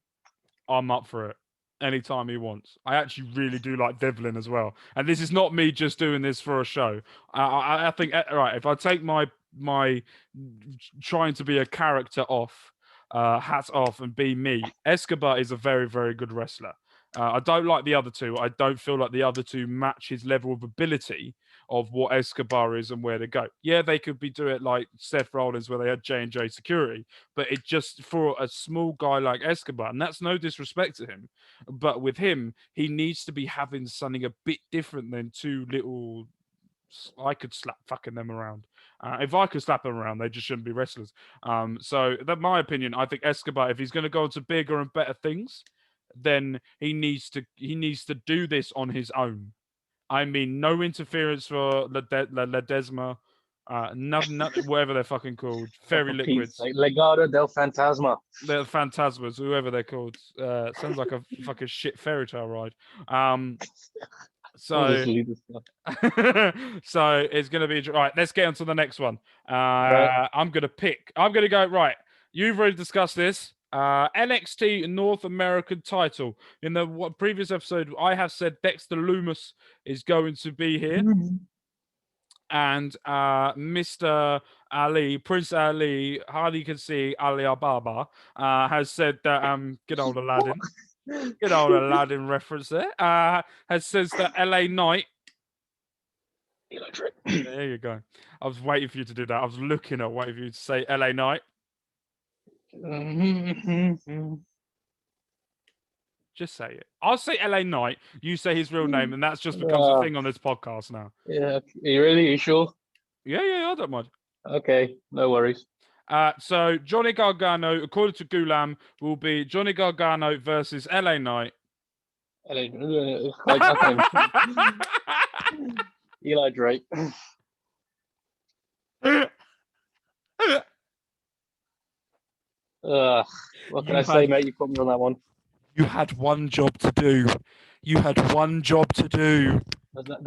I'm up for it. Anytime he wants. I actually really do like Devlin as well. And this is not me just doing this for a show. I think, right, if I take my trying to be a character off, hat off and be me, Escobar is a very, very good wrestler. I don't like the other two. I don't feel like the other two match his level of ability of what Escobar is and where to go. Yeah, they could be doing it like Seth Rollins where they had J&J security, but it just for a small guy like Escobar, and that's no disrespect to him, but with him, he needs to be having something a bit different than two little. I could slap fucking them around. If I could slap them around, they just shouldn't be wrestlers. So that's my opinion. I think Escobar, if he's going to go into bigger and better things, then he needs to do this on his own. I mean, no interference for Ledesma, nothing, whatever they're fucking called, fairy liquids, Legado del Fantasma. They're Phantasmas, whoever they're called. Sounds like a fucking shit fairy tale ride. So, so it's going to be right. Let's get on to the next one. Right. I'm going to go right. You've already discussed this. NXT North American title. In the previous episode, I have said Dexter Lumis is going to be here. And Mr. Ali, Prince Ali, hardly you can see Ali Ababa, has said that good old Aladdin. Good old Aladdin reference there. Has says that LA Knight. There you go. I was waiting for you to do that. I was waiting for you to say LA Knight. Just say it. I'll say LA Knight. You say his real name, and that's just becomes a thing on this podcast now. Yeah. Are you really? Are you sure? Yeah, I don't mind. Okay, no worries. So Johnny Gargano, according to Ghulam, will be Johnny Gargano versus LA Knight. Eli Drake. What can I say, mate? You put me on that one. You had one job to do. Does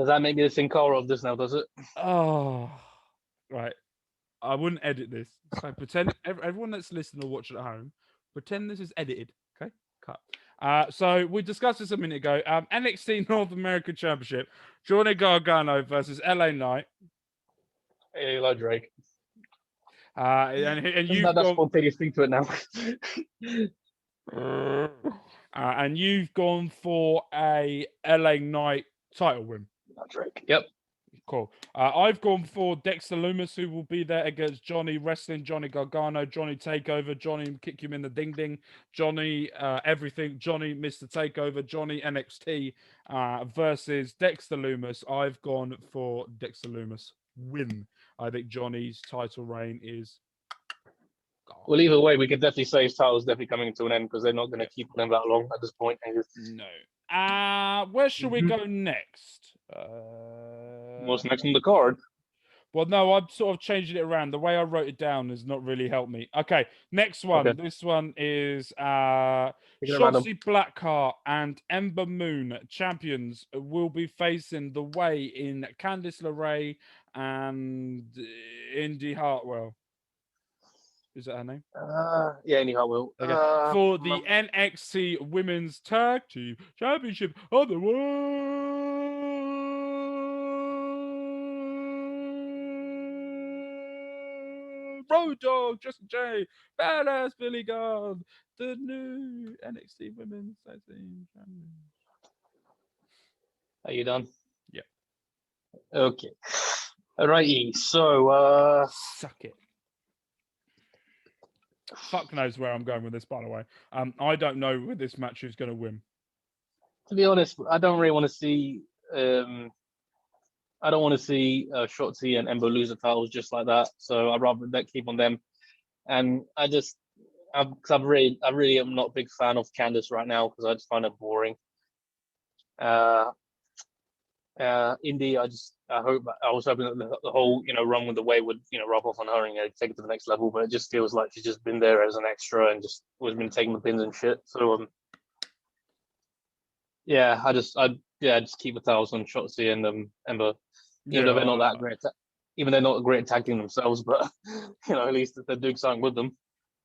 that make me the Sin Cara of this now, does it? Oh, right. I wouldn't edit this. So pretend everyone that's listening or watching at home, pretend this is edited. Okay, cut. So we discussed this a minute ago. NXT North American Championship: Johnny Gargano versus LA Knight. Eli Drake. And you've That's gone, spontaneous thing to it now. and you've gone for a LA Knight title win. Drake. Yep. Cool. I've gone for Dexter Lumis, who will be there against Johnny Wrestling, Johnny Gargano, Johnny Takeover, Johnny Kick You in the Ding Ding, Johnny Everything, Johnny Mr. Takeover, Johnny NXT versus Dexter Lumis. I've gone for Dexter Lumis win. I think Johnny's title reign is gone. Well, either way, we could definitely say his title's definitely coming to an end because they're not going to keep him that long at this point. No. Where should we go next? What's next on the card? Well, no, I'm sort of changing it around. The way I wrote it down has not really helped me. Okay, next one. Okay. This one is Take it random. Shotzi Blackheart and Ember Moon champions will be facing the way in Candice LeRae and Indy Hartwell. Is that her name? Yeah, Indy Hartwell. Okay. For the NXT Women's Tag Team Championship of the World. Road Dogg, Justin J, Badass Billy Gunn, the new NXT Women's Tag Team Champions. Are you done? Yeah. Okay. Alrighty. So, Suck it. Fuck knows where I'm going with this, by the way. I don't know with this match who's going to win. to be honest, I don't really want to see. I don't want to see Shotzi and Ember lose the titles just like that. So I'd rather that keep on them. And I really am not a big fan of Candice right now because I just find her boring. Indy, I was hoping that the whole run with the way would rub off on her and take it to the next level, but it just feels like she's just been there as an extra and just always been taking the pins and shit. So I just keep the titles on Shotzi and Ember, even though they're not that great. Even they're not great tag team themselves, but at least they're doing something with them.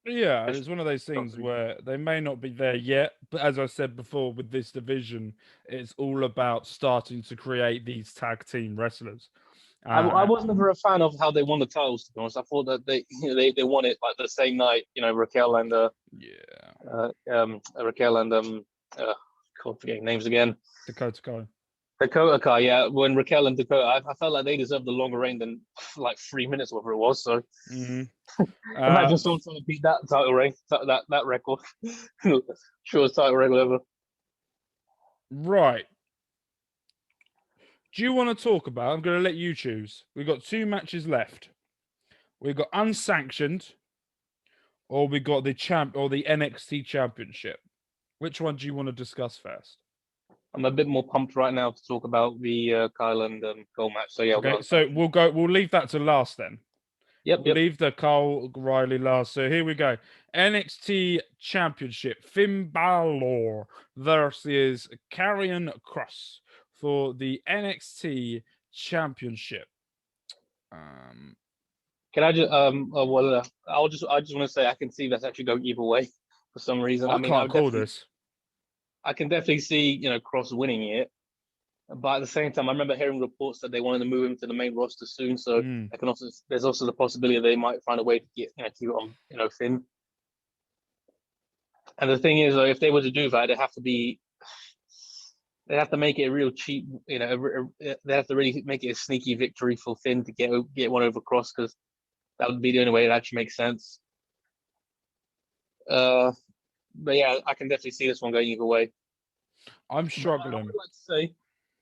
Yeah, it's one of those things where they may not be there yet, but as I said before, with this division, it's all about starting to create these tag team wrestlers. I was never a fan of how they won the titles. To be honest, I thought that they won it like the same night. Raquel and forgetting names again. Dakota Kai. Dakota Kai, yeah. When Raquel and Dakota, I felt like they deserved a longer reign than like 3 minutes, whatever it was. So imagine someone trying to beat that title reign, that record. Shortest title reign ever. Right. Do you want to talk about? I'm going to let you choose. We've got 2 matches left. We've got unsanctioned, or we got the NXT Championship. Which one do you want to discuss first? I'm a bit more pumped right now to talk about the Kyle and Cole match. So yeah. Okay, so we'll leave that to last then. Yep. Leave the Kyle Riley last. So here we go. NXT Championship. Finn Balor versus Karrion Kross for the NXT Championship. Can I just I just want to say I can see that's actually going either way for some reason. I can't call this. I can definitely see Kross winning it, but at the same time, I remember hearing reports that they wanted to move him to the main roster soon. So there's also the possibility they might find a way to keep it on Finn. And the thing is, if they were to do that, they have to make it a real cheap. They have to really make it a sneaky victory for Finn to get one over Kross, because that would be the only way it actually makes sense. But yeah, I can definitely see this one going either way. I'm struggling.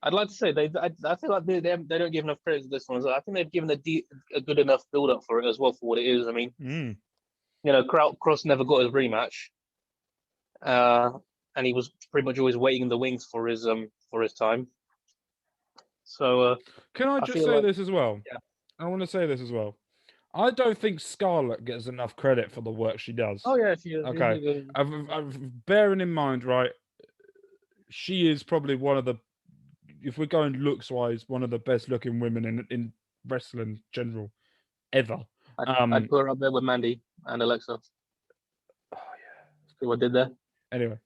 I'd like to say I feel like they don't give enough credit to this one. I think they've given a good enough build up for it as well for what it is. I mean, Kross never got his rematch, and he was pretty much always waiting in the wings for his time. So can I just say this as well? Yeah, I want to say this as well. I don't think Scarlett gets enough credit for the work she does. Oh yeah, she is. Okay, bearing in mind, right, she is probably one of the, if we're going looks wise, one of the best looking women in wrestling general ever. I'd put her up there with Mandy and Alexa. Oh yeah, see what I did there. Anyway,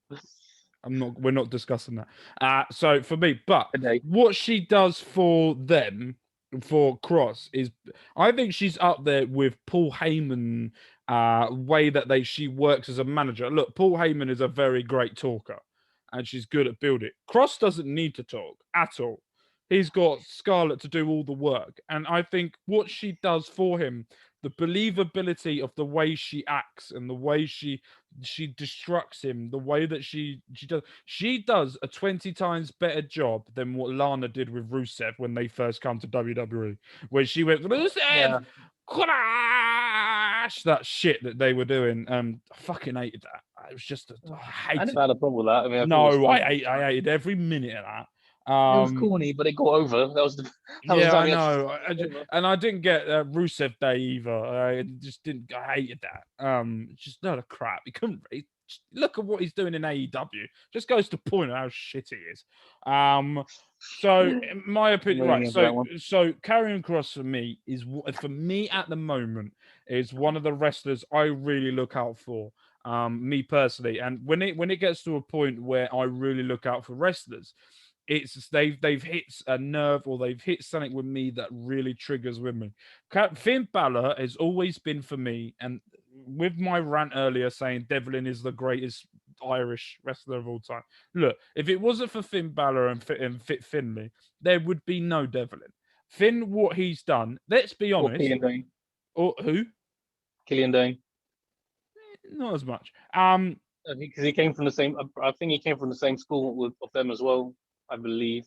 we're not discussing that. So for me, but what she does for them for Cross is, I think she's up there with Paul Heyman. Way that she works as a manager. Look, Paul Heyman is a very great talker, and she's good at building. Cross doesn't need to talk at all. He's got Scarlett to do all the work, and I think what she does for him, the believability of the way she acts and the way she destructs him, the way that she does a 20 times better job than what Lana did with Rusev when they first come to WWE, where she went, Rusev, Yeah. crash, that shit that they were doing. I fucking hated that. It was just I I hated never had a problem with that. I mean, I thought it was No, fun. I hated every minute of that. It was corny, but it got over. That was the Yeah, time I he actually know. And I didn't get Rusev Day either. I just didn't. I hated that. Just not a crap. You couldn't look at what he's doing in AEW. Just goes to point out how shit he is. So in my opinion, right? So Karrion Kross for me at the moment is one of the wrestlers I really look out for. Me personally, and when it gets to a point where I really look out for wrestlers, it's they've hit a nerve or they've hit something with me that really triggers with me. Finn Balor has always been for me, and with my rant earlier saying Devlin is the greatest Irish wrestler of all time. Look, if it wasn't for Finn Balor and Fit Finlay, there would be no Devlin. Finn, what he's done, let's be honest. Killian Dane. Or who? Killian Dane. Not as much. Because he came from the same. I think he came from the same school of them as well. I believe.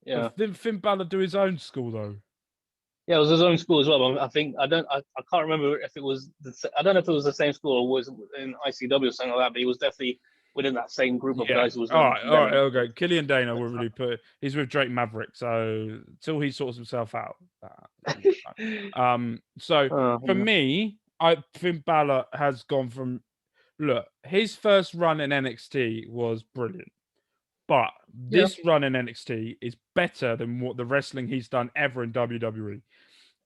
Yeah. Didn't Finn Balor do his own school though? Yeah, it was his own school as well. But I think I can't remember if it was. I don't know if it was the same school or was in ICW or something like that. But he was definitely within that same group of guys who was. All right, okay. Killian Dane, will really put. He's with Drake Maverick, so until he sorts himself out. So for me, Finn Balor has gone from. Look, his first run in NXT was brilliant. But this run in NXT is better than what the wrestling he's done ever in WWE.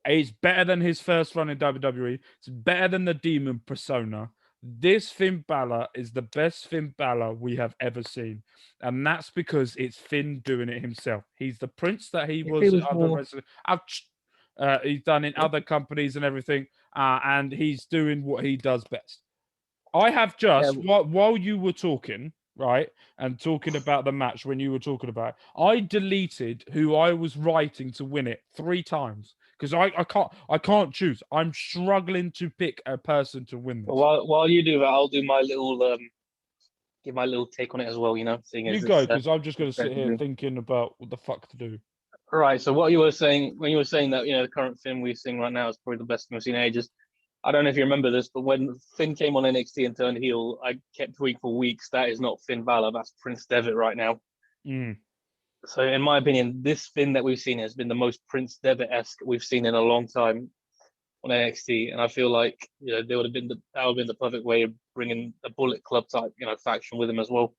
It's better than his first run in WWE. It's better than the Demon persona. This Finn Balor is the best Finn Balor we have ever seen. And that's because it's Finn doing it himself. He's the prince that he was in other wrestling. He's done in other companies and everything. And he's doing what he does best. I have just, while you were talking, right, and talking about the match when you were talking about it, I deleted who I was writing to win it 3 times because I can't choose. I'm struggling to pick a person to win this. While you do that, I'll do my little give my little take on it as well. You know, you go because I'm just going to sit here thinking about what the fuck to do. Right. So what you were saying when you were saying that the current Finn we're seeing right now is probably the best we've seen in ages. I don't know if you remember this, but when Finn came on NXT and turned heel, I kept tweeting for weeks, that is not Finn Balor, that's Prince Devitt right now. So in my opinion, this Finn that we've seen has been the most Prince Devitt-esque we've seen in a long time on NXT. And I feel like that would have been the perfect way of bringing a Bullet Club type faction with him as well,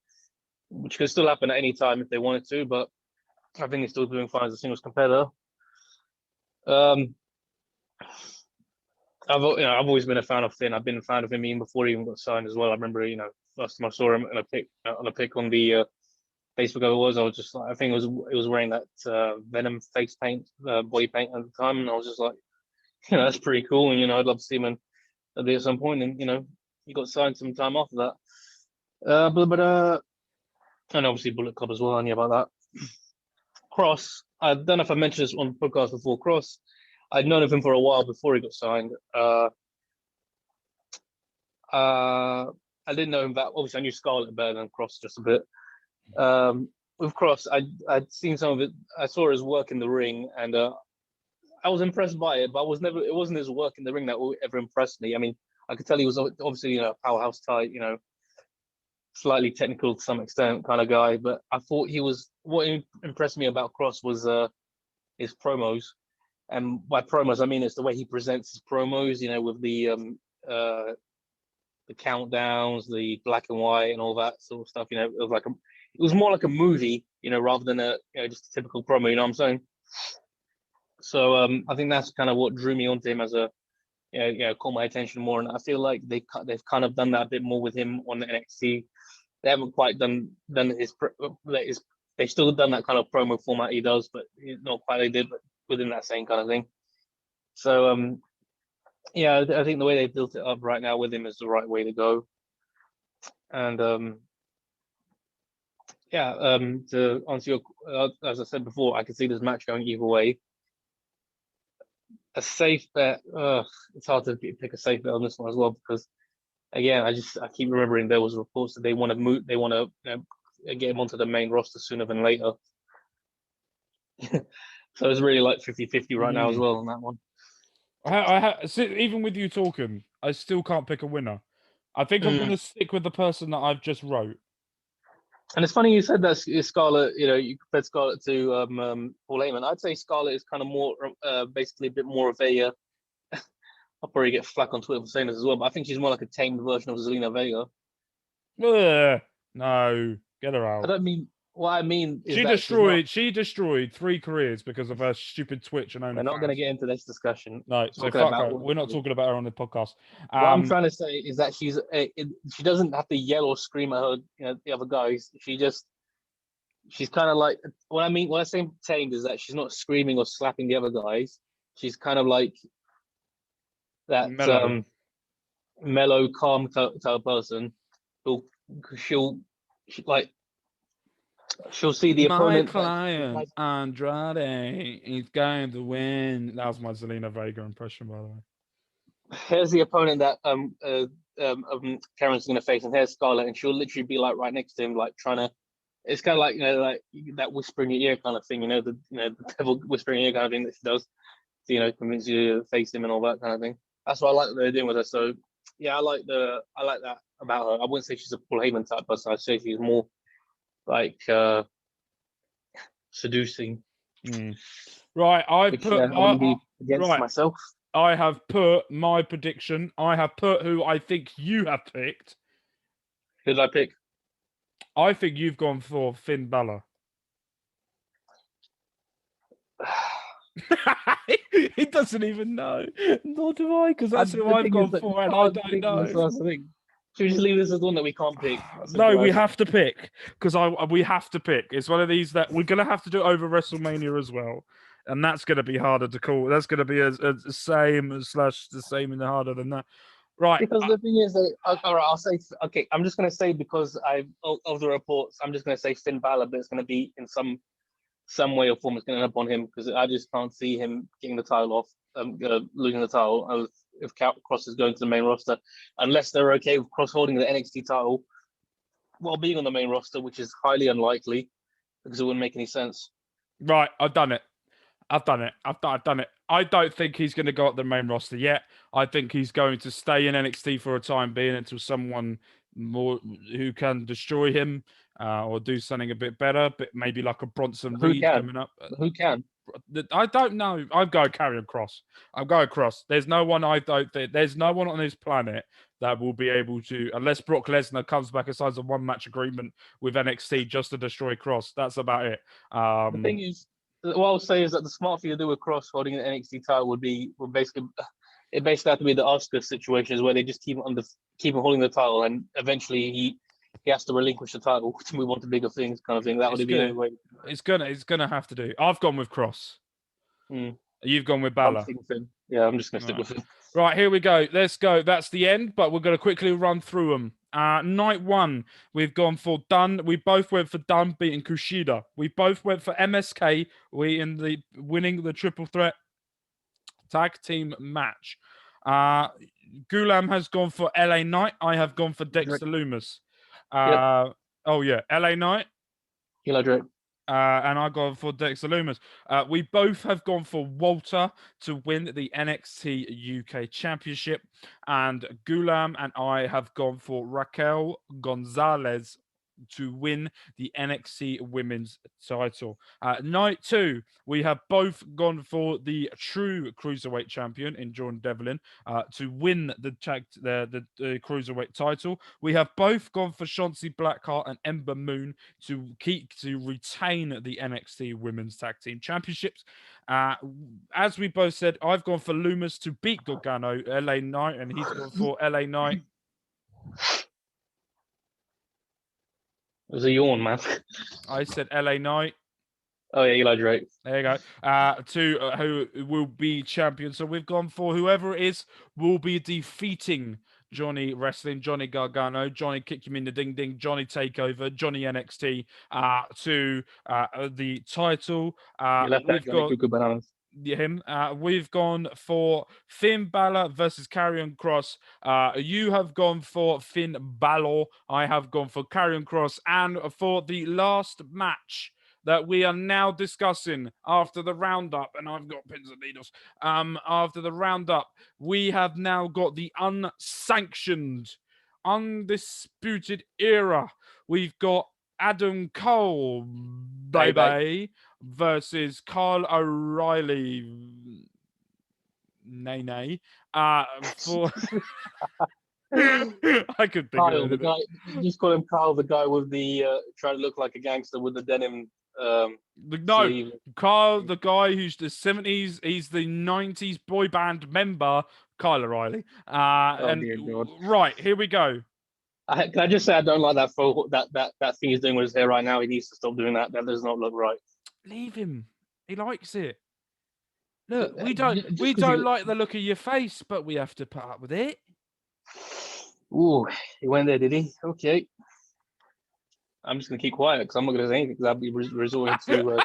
which could still happen at any time if they wanted to, but I think he's still doing fine as a singles competitor. I've always been a fan of Finn. I've been a fan of him even before he even got signed as well. I remember, first time I saw him on a pic on the Facebook I was just like, I think it was wearing that Venom face paint, body paint at the time, and I was just like, that's pretty cool, and I'd love to see him at some point, and he got signed some time after that. And obviously Bullet Club as well. I knew about that. Cross, I don't know if I mentioned this on the podcast before. Cross, I'd known of him for a while before he got signed. I didn't know him that. Obviously, I knew Scarlett better than Cross just a bit. With Cross, I'd seen some of it. I saw his work in the ring, and I was impressed by it. But it wasn't his work in the ring that ever impressed me. I mean, I could tell he was obviously powerhouse type, slightly technical to some extent kind of guy. But I thought what impressed me about Cross was his promos. And by promos, I mean it's the way he presents his promos, with the countdowns, the black and white, and all that sort of stuff. It was more like a movie, rather than just a typical promo. You know what I'm saying? So I think that's kind of what drew me onto him as a, caught my attention more. And I feel like they've kind of done that a bit more with him on the NXT. They haven't quite done his. They've still done that kind of promo format he does, but not quite they did. But within that same kind of thing. So yeah, I think the way they built it up right now with him is the right way to go. And yeah, to answer your, as I said before, I can see this match going either way. A safe bet. It's hard to pick a safe bet on this one as well because, again, I keep remembering there was reports that they want to move, they want to get him onto the main roster sooner than later. So it's really like 50-50 right now as well on that one. Even with you talking, I still can't pick a winner. I think I'm going to stick with the person that I've just wrote. And it's funny you said that Scarlett, you compared Scarlett to Paul Heyman. I'd say Scarlett is kind of more, basically a bit more of a, I'll probably get flack on Twitter for saying this as well, but I think she's more like a tamed version of Zelina Vega. No, get her out. I don't mean, what I mean is she destroyed 3 careers because of her stupid Twitch and OnlyFans. We're not going to get into this discussion. No, so fuck her. We're not talking about her on the podcast. What I'm trying to say is that she doesn't have to yell or scream at her, the other guys. She's kind of like, what I say tamed is that she's not screaming or slapping the other guys. She's kind of like that mellow, calm type of person. She'll see the opponent. My client, Andrade, is going to win. That was my Zelina Vega impression, by the way. Here's the opponent that Karen's going to face, and here's Scarlett, and she'll literally be like right next to him, like trying to. It's kind of like like that whisper in your ear kind of thing, the devil whispering in your ear kind of thing that she does, to, convince you to face him and all that kind of thing. That's what I like that they're doing with her. So yeah, I like that about her. I wouldn't say she's a Paul Heyman type person. I'd say she's more like seducing. Right, I against myself. I have put my prediction. I have put who I think you have picked. Who did I pick? I think you've gone for Finn Balor. He doesn't even know. Nor do I, because that's who I've gone for, and I don't know. Should we just leave this as one that we can't pick? No, we have to pick, because we have to pick. It's one of these that we're going to have to do over WrestleMania as well. And that's going to be harder to call. That's going to be the same and harder than that. Right. Because the thing is, all right, I'll say, okay, I'm just going to say, because of the reports, I'm just going to say Finn Balor, but it's going to be in some way or form, it's going to end up on him, because I just can't see him getting the title off, losing the title if Cross is going to the main roster, unless they're okay with Cross holding the NXT title while being on the main roster, which is highly unlikely, because it wouldn't make any sense. Right, I've done it. I've done it. I don't think he's going to go up the main roster yet. I think he's going to stay in NXT for a time being until someone more who can destroy him or do something a bit better, but maybe like a Bronson Reed coming up. Who can? I don't know. I'm going Karrion Kross. I'm going Kross. There's no one there's no one on this planet that will be able to, unless Brock Lesnar comes back and signs a 1-match agreement with NXT just to destroy Kross. That's about it. The thing is, what I'll say is that the smart thing to do with Kross holding an NXT title would basically have to be the Oscar situations where they just keep him holding the title, and eventually he has to relinquish the title to move on to bigger things, kind of thing. That would be the way. It's gonna have to do. I've gone with Kross. You've gone with Balor. Yeah, I'm just gonna stick with him. Right, here we go. Let's go. That's the end, but we're gonna quickly run through them. Night 1, we've gone for Dunn. We both went for Dunn beating Kushida. We both went for MSK. Winning the triple threat tag team match. Ghulam has gone for LA Knight. I have gone for Dexter Lumis. Oh yeah, LA Knight. Hello, Drake. And I gone for Dexter Lumis. We both have gone for Walter to win the NXT UK Championship, and Ghulam and I have gone for Raquel Gonzalez to win the NXT Women's title. Night 2, we have both gone for the true Cruiserweight champion in Jordan Devlin to win the Cruiserweight title. We have both gone for Shotzi Blackheart and Ember Moon to retain the NXT Women's Tag Team Championships. As we both said, I've gone for Lumis to beat Gargano, LA Knight, and he's gone for LA Knight. It was a yawn, man. I said LA Knight. Oh yeah, Eli Drake. There you go. To who will be champion. So we've gone for whoever it is will be defeating Johnny Wrestling, Johnny Gargano, Johnny Kick Him in the Ding Ding, Johnny Takeover, Johnny NXT to the title. You left out We've Johnny got Cuckoo Bananas. him. We've gone for Finn Balor versus Karrion Kross. You have gone for Finn Balor. I have gone for Karrion Kross. And for the last match that we are now discussing after the roundup, and I've got pins and needles. After the roundup, we have now got the unsanctioned, undisputed era. We've got Adam Cole, baby, versus Kyle O'Reilly. Nay. For I could think Kyle, of the it. guy. Just call him Kyle, the guy with the trying to look like a gangster with the denim. No, sleeve. Kyle, the guy who's the 70s, he's the 90s boy band member, Kyle O'Reilly. Oh dear God. Right, here we go. Can I just say I don't like that that thing he's doing with his hair right now. He needs to stop doing that. That does not look right. Leave him. He likes it. Look, we Just don't 'cause you- like the look of your face, but we have to put up with it. Ooh, he went there, did he? Okay. I'm just gonna keep quiet because I'm not gonna say anything because I'll be resorting to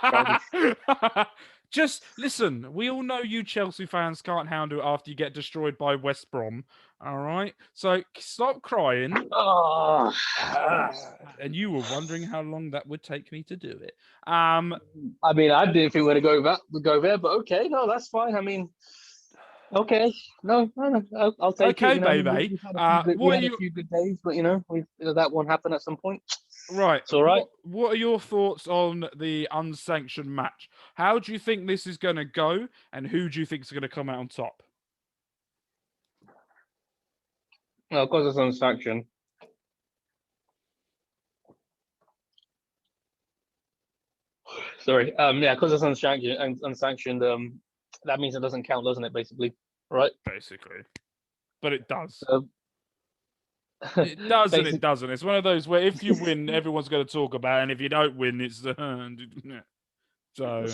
childish. Just listen. We all know you Chelsea fans can't handle it after you get destroyed by West Brom. All right, so stop crying. Oh. And you were wondering how long that would take me to do it. I mean, I didn't think we were going to go there, but okay, no, that's fine. I mean, okay, no, I'll take Okay, it. You know, baby. we had a few good days, but you know, that one happened at some point. Right. It's all right. What are your thoughts on the unsanctioned match? How do you think this is going to go, and who do you think is going to come out on top? Well, of course, it's unsanctioned. Sorry. Yeah, because it's unsanctioned. That means it doesn't count, doesn't it? Basically, right? Basically, but it does. Um, It does and it doesn't. It's one of those where if you win, everyone's going to talk about it, and if you don't win, it's So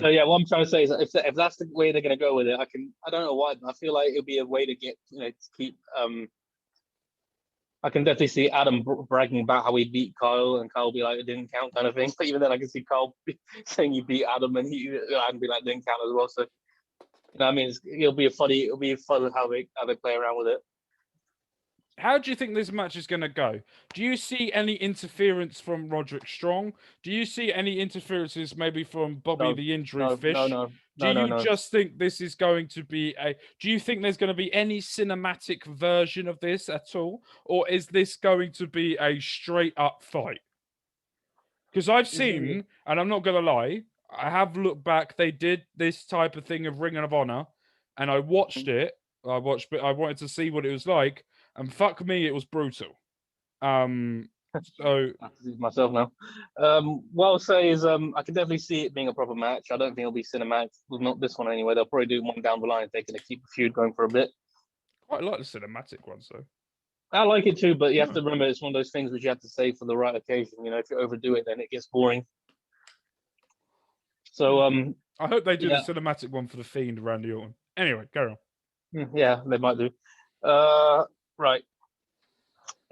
yeah, what I'm trying to say is that if that's the way they're going to go with it, I don't know why, but I feel like it'll be a way to get to keep. I can definitely see Adam bragging about how he beat Kyle, and Kyle be like it didn't count kind of thing. But even then, I can see Kyle saying he beat Adam, and he and be like it didn't count as well. So you know, I mean, it'll be fun how they play around with it. How do you think this match is going to go? Do you see any interference from Roderick Strong? Do you see any interferences maybe from Bobby the Injury Fish? Do you just think this is going to be do you think there's going to be any cinematic version of this at all? Or is this going to be a straight up fight? Because I've seen, and I'm not going to lie, I have looked back, they did this type of thing of Ring of Honor, and I watched it. I wanted to see what it was like. And fuck me, it was brutal. So I have to do myself now. What I'll say is, I can definitely see it being a proper match. I don't think it'll be cinematic. Well, not this one anyway. They'll probably do one down the line if they're going to keep the feud going for a bit. Quite like the cinematic ones, though. I like it too, but you have to remember it's one of those things which you have to save for the right occasion. You know, if you overdo it, then it gets boring. So, I hope they do the cinematic one for the Fiend, Randy Orton. Anyway, carry on. Yeah, they might do. Right.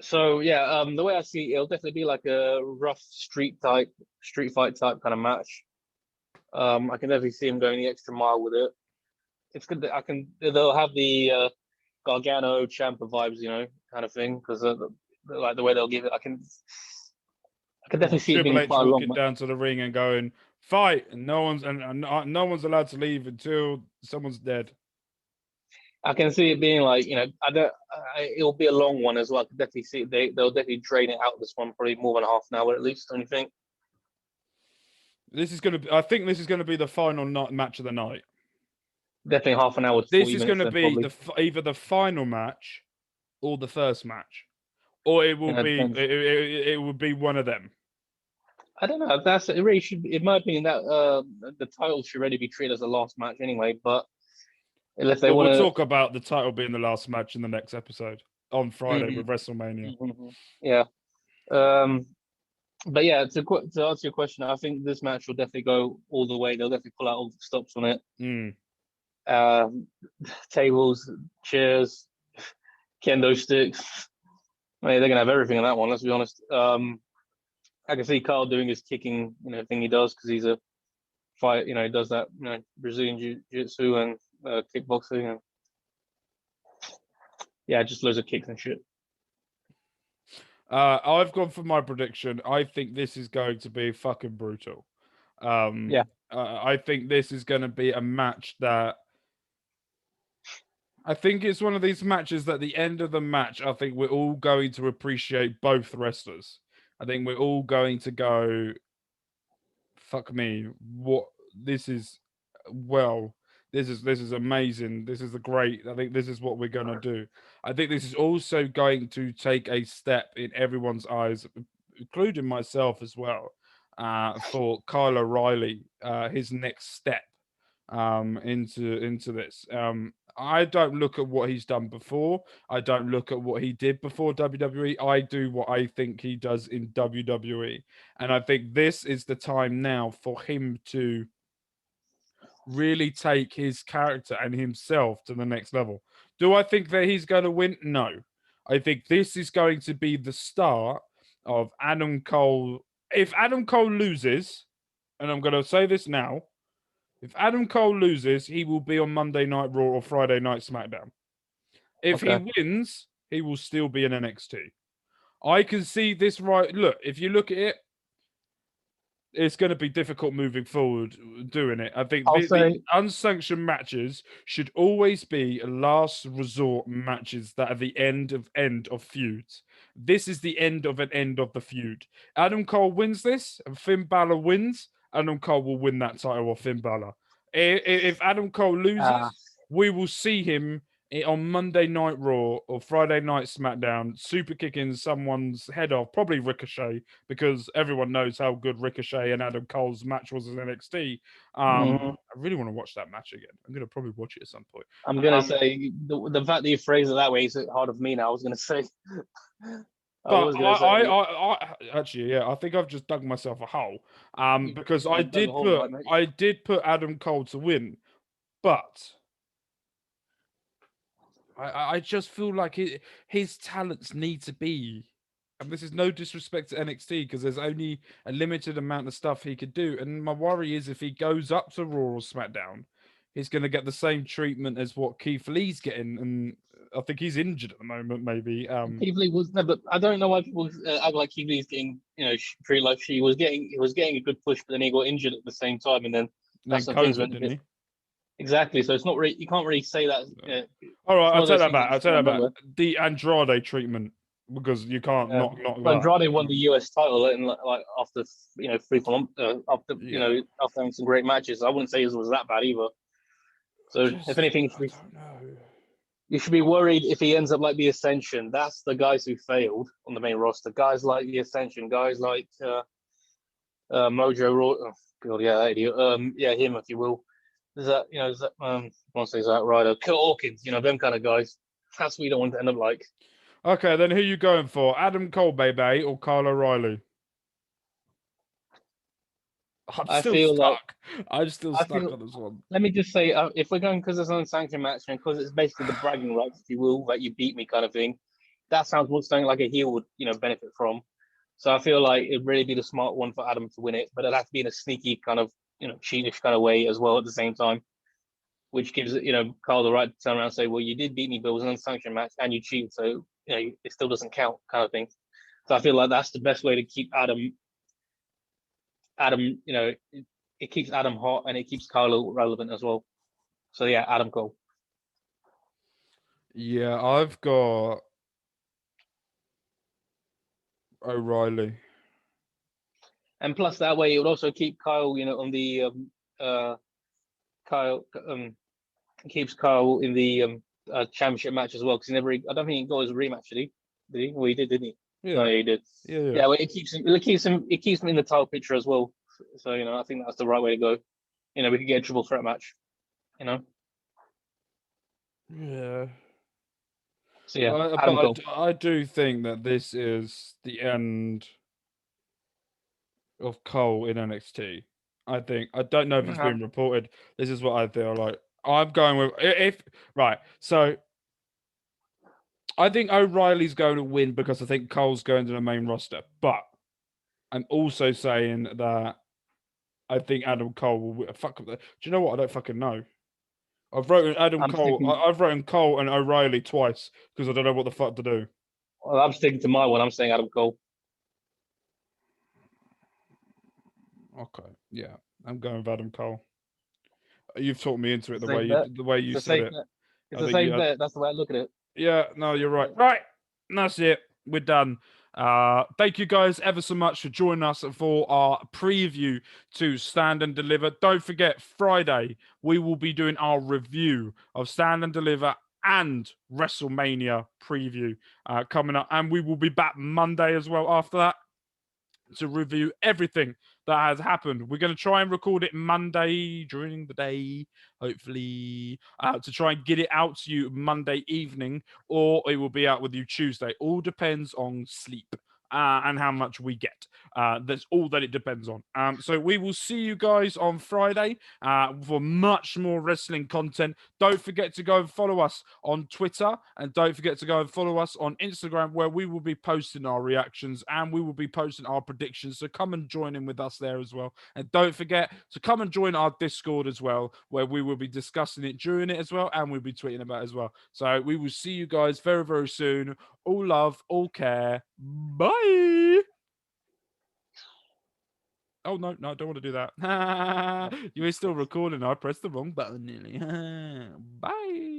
So yeah, the way I see it, it'll definitely be like a rough street fight type kind of match. I can definitely see him going the extra mile with it. It's good that they'll have the Gargano Ciampa vibes, you know, kind of thing, because like the way they'll give it, I can definitely see it being Triple H quite a long walking down to the ring and going fight, and no one's allowed to leave until someone's dead. I can see it being like, you know, it'll be a long one as well. I can definitely see they'll definitely drain it out this one, probably more than half an hour at least. Don't you think? I think this is gonna be the final match of the night. Definitely half an hour. This is going to be either the final match or the first match, or it will be it will be one of them. I don't know. It really should. In my opinion, that the title should already be treated as the last match anyway. But unless they want to, we'll talk about the title being the last match in the next episode on Friday with WrestleMania. Yeah. But yeah, to answer your question, I think this match will definitely go all the way. They'll definitely pull out all the stops on it. Mm. Um, Tables, chairs, kendo sticks. I mean, they're gonna have everything in that one. Let's be honest. I can see Carl doing his kicking, thing he does because he's a fight. He does that, Brazilian jiu-jitsu and kickboxing, and yeah, just loads of kicks and shit. I've gone for my prediction. I think this is going to be fucking brutal. Yeah. I think this is going to be a match that I think it's one of these matches that at the end of the match, I think we're all going to appreciate both wrestlers. I think we're all going to go, fuck me, what this is. Well, this is amazing. This is a great. I think this is what we're gonna do. I think this is also going to take a step in everyone's eyes, including myself as well, for Kyle O'Reilly, his next step into this. I don't look at what he's done before. I don't look at what he did before WWE. I do what I think he does in WWE. And I think this is the time now for him to really take his character and himself to the next level. Do I think that he's going to win? No. I think this is going to be the start of Adam Cole. If Adam Cole loses, and I'm going to say this now, if Adam Cole loses, he will be on Monday Night Raw or Friday Night SmackDown. If he Okay. wins, he will still be in NXT. I can see this right. Look, if you look at it, it's going to be difficult moving forward doing it. I think I'll the say, unsanctioned matches should always be last resort matches that are the end of feuds. This is the end of an end of the feud. Adam Cole wins this, and Finn Balor wins. Adam Cole will win that title off Finn Balor. If Adam Cole uh, loses, we will see him on Monday Night Raw or Friday Night SmackDown, super kicking someone's head off, probably Ricochet, because everyone knows how good Ricochet and Adam Cole's match was in NXT. mhm. I really want to watch that match again. I'm going to probably watch it at some point. I'm gonna Um, say the fact that you phrase it that way is hard of me now. I was gonna say, I but was gonna say, actually, yeah, I think I've just dug myself a hole. Because you dug a hole, right, mate? I did put Adam Cole to win, but I just feel like his talents need to be, and this is no disrespect to NXT because there's only a limited amount of stuff he could do. And my worry is if he goes up to Raw or SmackDown, he's going to get the same treatment as what Keith Lee's getting, and I think he's injured at the moment. Maybe. Keith Lee was no, but I don't know why people act like Keith Lee's getting, treated like he was getting a good push, but then he got injured at the same time, and then And then that's the things COVID, when didn't he? exactly. So it's not really, you can't really say that. All right, It's one I'll of take those that things you back. I'll just take can't that back. remember. The Andrade treatment, because you can't knock But that. Andrade won the US title and like after 3 after Yeah. after having some great matches. I wouldn't say his was that bad either. So if Just, anything, I don't know. you should be worried if he ends up like the Ascension. That's the guys who failed on the main roster. Guys like the Ascension, guys like Mojo Raw. Oh, God, yeah, that idiot. Yeah, him, if you will. Is that I want to say Zack Ryder, Kurt Hawkins, them kind of guys. That's what you don't want to end up like. Okay, then who you going for? Adam Cole, baby, or Kyle O'Reilly? I'm I still feel like stuck. I'm still I stuck feel. on this one. Let me just say, if we're going because it's an unsanctioned match and because it's basically the bragging rights, if you will, that you beat me kind of thing, that sounds more something like a heel would, benefit from. So I feel like it'd really be the smart one for Adam to win it, but it'd have to be in a sneaky kind of, cheatish kind of way as well at the same time, which gives Carl the right to turn around and say, well, you did beat me, but it was an unsanctioned match and you cheated, so it still doesn't count, kind of thing. So I feel like that's the best way to keep Adam, it keeps Adam hot and it keeps Kyle relevant as well. So yeah, Adam Cole. Yeah, I've got O'Reilly. And plus that way it would also keep Kyle, on the Kyle keeps Kyle in the championship match as well because I don't think he got his rematch, did he? Did he? Well, he did, didn't he? No, Yeah, yeah, he did. yeah. Yeah, well, it keeps him in the title picture as well. So I think that's the right way to go. We could get a triple threat match. Yeah. So yeah, Adam But Cole. I do think that this is the end of Cole in NXT. I think. I don't know if it's been reported. This is what I feel like. I'm going with if right. So I think O'Reilly's going to win because I think Cole's going to the main roster. But I'm also saying that I think Adam Cole will win. Fuck. Do you know what? I don't fucking know. I've written Adam I'm Cole. sticking. I've written Cole and O'Reilly twice because I don't know what the fuck to do. Well, I'm sticking to my one. I'm saying Adam Cole. Okay, yeah, I'm going with Adam Cole. You've talked me into it the way Safe you bet. the way It's you a said safe it. bet. It's I a think safe you had bet. That's the way I look at it. yeah, no, you're right. Right. And that's it. We're done. Thank you guys ever so much for joining us for our preview to Stand and Deliver. Don't forget, Friday, we will be doing our review of Stand and Deliver and WrestleMania preview coming up. And we will be back Monday as well after that to review everything that has happened. We're going to try and record it Monday during the day, hopefully, to try and get it out to you Monday evening, or it will be out with you Tuesday. All depends on sleep. And how much we get. That's all that it depends on. So we will see you guys on Friday for much more wrestling content. Don't forget to go and follow us on Twitter, and don't forget to go and follow us on Instagram, where we will be posting our reactions and we will be posting our predictions. So come and join in with us there as well. And don't forget to come and join our Discord as well, where we will be discussing it during it as well, and we'll be tweeting about it as well. So we will see you guys very, very soon. All love, all care. Bye. Oh no, no, I don't want to do that. You were still recording. I pressed the wrong button nearly. Bye.